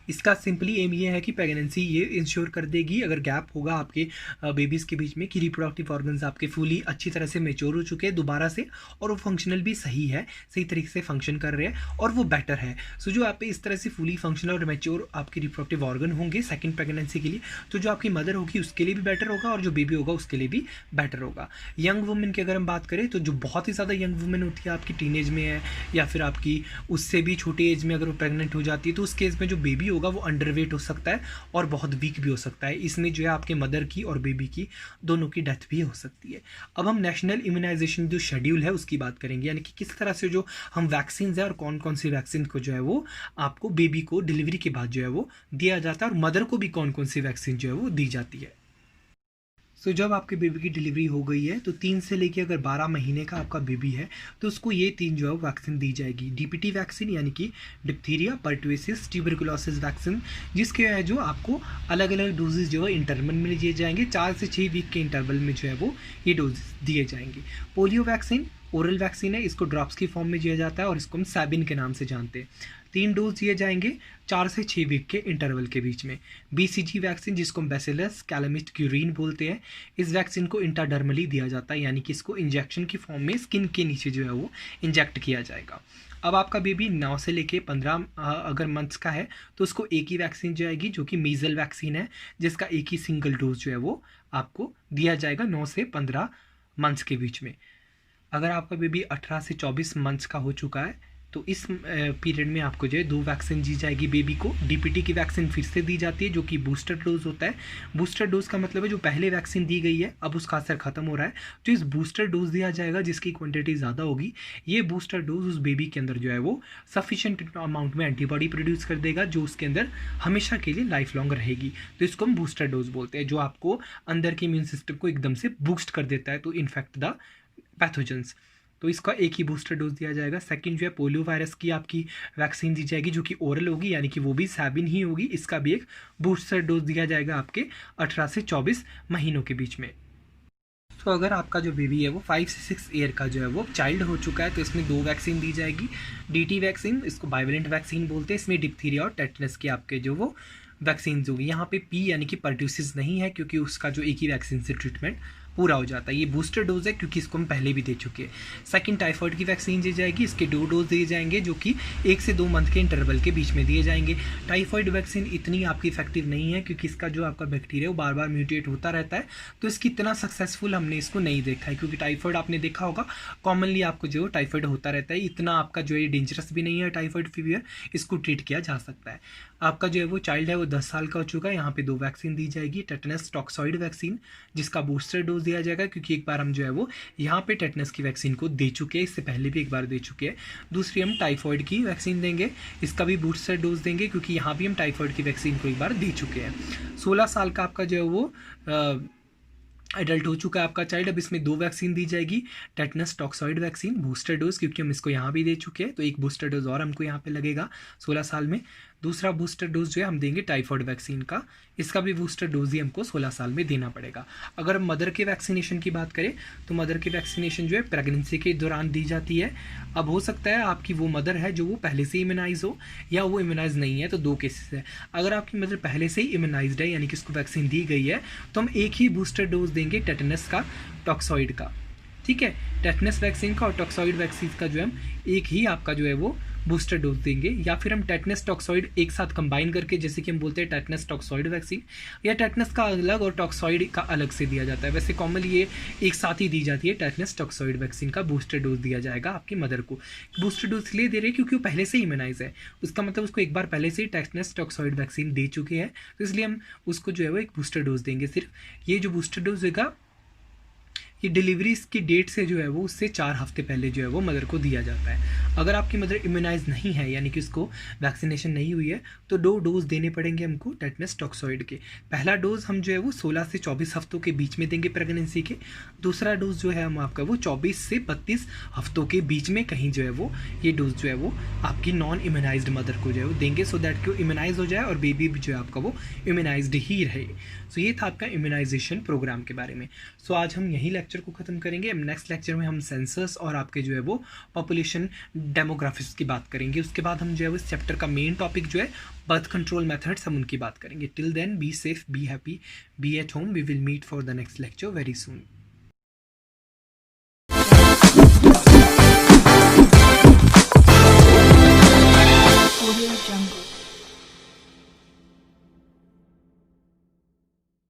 इसका सिंपली एम ये है कि प्रेगनेंसी ये इंश्योर कर देगी, अगर गैप होगा आपके बेबीज़ के बीच में, कि रिप्रोडक्टिव ऑर्गन्स आपके फुली अच्छी तरह से मेच्योर हो चुके हैं दोबारा से, और वो फंक्शनल भी सही है, सही तरीके से फंक्शन कर रहे हैं और वो बेटर है। जो आप इस तरह से फुली फंक्शनल और मेच्योर आपके रिप्रोडक्टिव ऑर्गन होंगे सेकेंड प्रेगनेंसी के लिए, तो जो आपकी मदर होगी उसके लिए भी बेटर होगा और जो बेबी होगा उसके लिए भी बेटर होगा। यंग वुमेन की अगर हम बात करें तो जो बहुत ही ज़्यादा यंग वुमेन होती है, आपकी टीनेज में है या फिर आपकी उससे भी छोटी एज में अगर वो प्रेग्नेंट हो जाती है, तो उस केस में जो बेबी होगा वो अंडरवेट हो सकता है और बहुत वीक भी हो सकता है। इसमें जो है आपके मदर की और बेबी की दोनों की डेथ भी हो सकती है। अब हम नेशनल इम्यूनाइजेशन जो शेड्यूल है उसकी बात करेंगे, यानी कि किस तरह से जो हम वैक्सीन है और कौन कौन सी वैक्सीन को जो है वो आपको बेबी को डिलीवरी के बाद जो है वो दिया जाता है, और मदर को भी कौन कौन सी वैक्सीन जो है वो दी जाती है। सो जब आपके बेबी की डिलीवरी हो गई है तो 3 से लेके अगर 12 महीने का आपका बेबी है तो उसको ये 3 जो है वैक्सीन दी जाएगी। डीपीटी वैक्सीन यानी कि डिप्थीरिया, पर्टुसिस, ट्यूबरकुलोसिस वैक्सीन, जिसके है जो आपको अलग अलग डोजेज जो है इंटरवल में दिए जाएंगे। 4 से 6 वीक के इंटरवल में जो है वो ये डोजेज दिए जाएंगे। पोलियो वैक्सीन ओरल वैक्सीन है, इसको ड्रॉप्स की फॉर्म में दिया जाता है और इसको हम सैबिन के नाम से जानते हैं। 3 डोज दिए जाएंगे 4 से 6 वीक के इंटरवल के बीच में। बीसीजी वैक्सीन, जिसको हम बैसिलस कैलामिस्ट क्यूरीन बोलते हैं, इस वैक्सीन को इंट्राडर्मली दिया जाता है, यानी कि इसको इंजेक्शन की फॉर्म में स्किन के नीचे जो है वो इंजेक्ट किया जाएगा। अब आपका बेबी 9 से लेके 15 अगर मंथ्स का है तो उसको एक ही वैक्सीन जाएगी जो कि मीजल वैक्सीन है, जिसका एक ही सिंगल डोज जो है वो आपको दिया जाएगा 9 से 15 मंथ्स के बीच में। अगर आपका बेबी 18 से 24 मंथ्स का हो चुका है तो इस पीरियड में आपको जो है 2 वैक्सीन दी जाएगी बेबी को। डीपीटी की वैक्सीन फिर से दी जाती है जो कि बूस्टर डोज होता है। बूस्टर डोज का मतलब है जो पहले वैक्सीन दी गई है अब उसका असर खत्म हो रहा है, तो इस बूस्टर डोज दिया जाएगा जिसकी क्वांटिटी ज़्यादा होगी। ये बूस्टर डोज उस बेबी के अंदर जो है वो सफिशिएंट अमाउंट में एंटीबॉडी प्रोड्यूस कर देगा जो उसके अंदर हमेशा के लिए लाइफ लॉन्ग रहेगी। तो इसको हम बूस्टर डोज बोलते हैं, जो आपको अंदर के इम्यून सिस्टम को एकदम से बूस्ट कर देता है टू इन्फेक्ट द पैथोजेंस। तो इसका एक ही बूस्टर डोज दिया जाएगा। सेकंड जो है पोलियो वायरस की आपकी वैक्सीन दी जाएगी जो कि ओरल होगी, यानी कि वो भी सैबिन ही होगी। इसका भी एक बूस्टर डोज दिया जाएगा आपके 18 से 24 महीनों के बीच में। तो अगर आपका जो बेबी है वो 5 से 6 ईयर का जो है वो चाइल्ड हो चुका है तो इसमें 2 वैक्सीन दी जाएगी। डीटी वैक्सीन, इसको बाइवेलेंट वैक्सीन बोलते हैं, इसमें डिप्थीरिया और टेटनस की आपके जो वो वैक्सीन होगी। यहाँ पे पी यानी कि पर्ट्यूसिस नहीं है क्योंकि उसका जो एक ही वैक्सीन से ट्रीटमेंट पूरा हो जाता है। ये बूस्टर डोज है क्योंकि इसको हम पहले भी दे चुके हैं। सेकंड टाइफाइड की वैक्सीन दी जाएगी, इसके 2 डोज दिए जाएंगे जो कि 1 से 2 मंथ के इंटरवल के बीच में दिए जाएंगे। टाइफाइड वैक्सीन इतनी आपकी इफेक्टिव नहीं है क्योंकि इसका जो आपका बैक्टीरिया वो बार बार म्यूटेट होता रहता है, तो इसकी इतना सक्सेसफुल हमने इसको नहीं देखा है। क्योंकि टाइफाइड आपने देखा होगा कॉमनली आपको जो टाइफाइड होता रहता है, इतना आपका जो है डेंजरस भी नहीं है टाइफाइड फीवर, इसको ट्रीट किया जा सकता है। आपका जो है वो चाइल्ड है वो 10 साल का हो चुका है, यहाँ पे 2 वैक्सीन दी जाएगी। टेटनस टॉक्सॉइड वैक्सीन, जिसका बूस्टर डोज दिया जाएगा क्योंकि एक बार हम जो है वो यहाँ पे टेटनस की वैक्सीन को दे चुके हैं, इससे पहले भी एक बार दे चुके हैं। दूसरी हम टाइफाइड की वैक्सीन देंगे, इसका भी बूस्टर डोज देंगे क्योंकि यहाँ भी हम टाइफाइड की वैक्सीन को एक बार दे चुके हैं। 16 साल का आपका जो है वो एडल्ट हो चुका है आपका चाइल्ड। अब इसमें 2 वैक्सीन दी जाएगी। Tetanus toxoid vaccine booster dose, क्योंकि हम इसको यहाँ भी दे चुके हैं तो एक बूस्टर डोज और हमको यहाँ पे लगेगा 16 साल में। दूसरा बूस्टर डोज जो है हम देंगे टाइफाइड वैक्सीन का, इसका भी बूस्टर डोज ही हमको 16 साल में देना पड़ेगा। अगर हम मदर के वैक्सीनेशन की बात करें तो मदर की वैक्सीनेशन जो है प्रेगनेंसी के दौरान दी जाती है। अब हो सकता है आपकी वो मदर है जो वो पहले से इम्यूनाइज हो या वो इम्यूनाइज नहीं है, तो 2 केसेस है। अगर आपकी मदर पहले से ही इम्यूनाइज्ड है यानी कि उसको वैक्सीन दी गई है तो हम एक ही बूस्टर डोज देंगे टेटनस का, टॉक्सॉइड का, ठीक है। टेटनस वैक्सीन का और टॉक्सॉइड वैक्सीन का जो है हम एक ही आपका जो है वो बूस्टर डोज देंगे, या फिर हम टेटनस टॉक्सॉइड एक साथ कंबाइन करके, जैसे कि हम बोलते हैं टेटनस टॉक्सॉइड वैक्सीन, या टेटनस का अलग और टॉक्सॉइड का अलग से दिया जाता है। वैसे कॉमनली ये एक साथ ही दी जाती है। टेटनस टॉक्सॉइड वैक्सीन का बूस्टर डोज दिया जाएगा आपकी मदर को। बूस्टर डोज इसलिए दे रहे हैं क्योंकि वो पहले से ही इम्यूनाइज है, उसका मतलब उसको एक बार पहले से ही टेटनस टॉक्सॉइड वैक्सीन दे चुके हैं, तो इसलिए हम उसको जो है वो एक बूस्टर डोज देंगे सिर्फ। ये जो बूस्टर डोज होगा ये डिलीवरी की डेट से जो है वो उससे 4 हफ्ते पहले जो है वो मदर को दिया जाता है। अगर आपकी मदर इम्यूनाइज नहीं है यानी कि उसको वैक्सीनेशन नहीं हुई है तो 2 डोज देने पड़ेंगे हमको टेटनस टॉक्सॉइड के। पहला डोज हम जो है वो 16 से 24 हफ्तों के बीच में देंगे प्रेगनेंसी के। दूसरा डोज जो है हम आपका वो 24 से 32 हफ्तों के बीच में कहीं जो है वो ये डोज जो है वो आपकी नॉन इम्यूनाइज्ड मदर को जो है वो देंगे, सो दैट कि वो इम्यूनाइज हो जाए और बेबी भी जो है आपका वो इम्यूनाइज्ड ही रहे। सो ये था आपका इम्यूनाइजेशन प्रोग्राम के बारे में। सो आज हम यही लेक्चर को ख़त्म करेंगे। नेक्स्ट लेक्चर में हम सेंसस और आपके जो है वो पॉपुलेशन डेमोग्राफिक्स की बात करेंगे। उसके बाद हम जो है वो इस चैप्टर का मेन टॉपिक जो है बर्थ कंट्रोल मेथड्स, हम उनकी बात करेंगे। Till then be safe, be happy, be at home. We will meet for the next lecture very soon.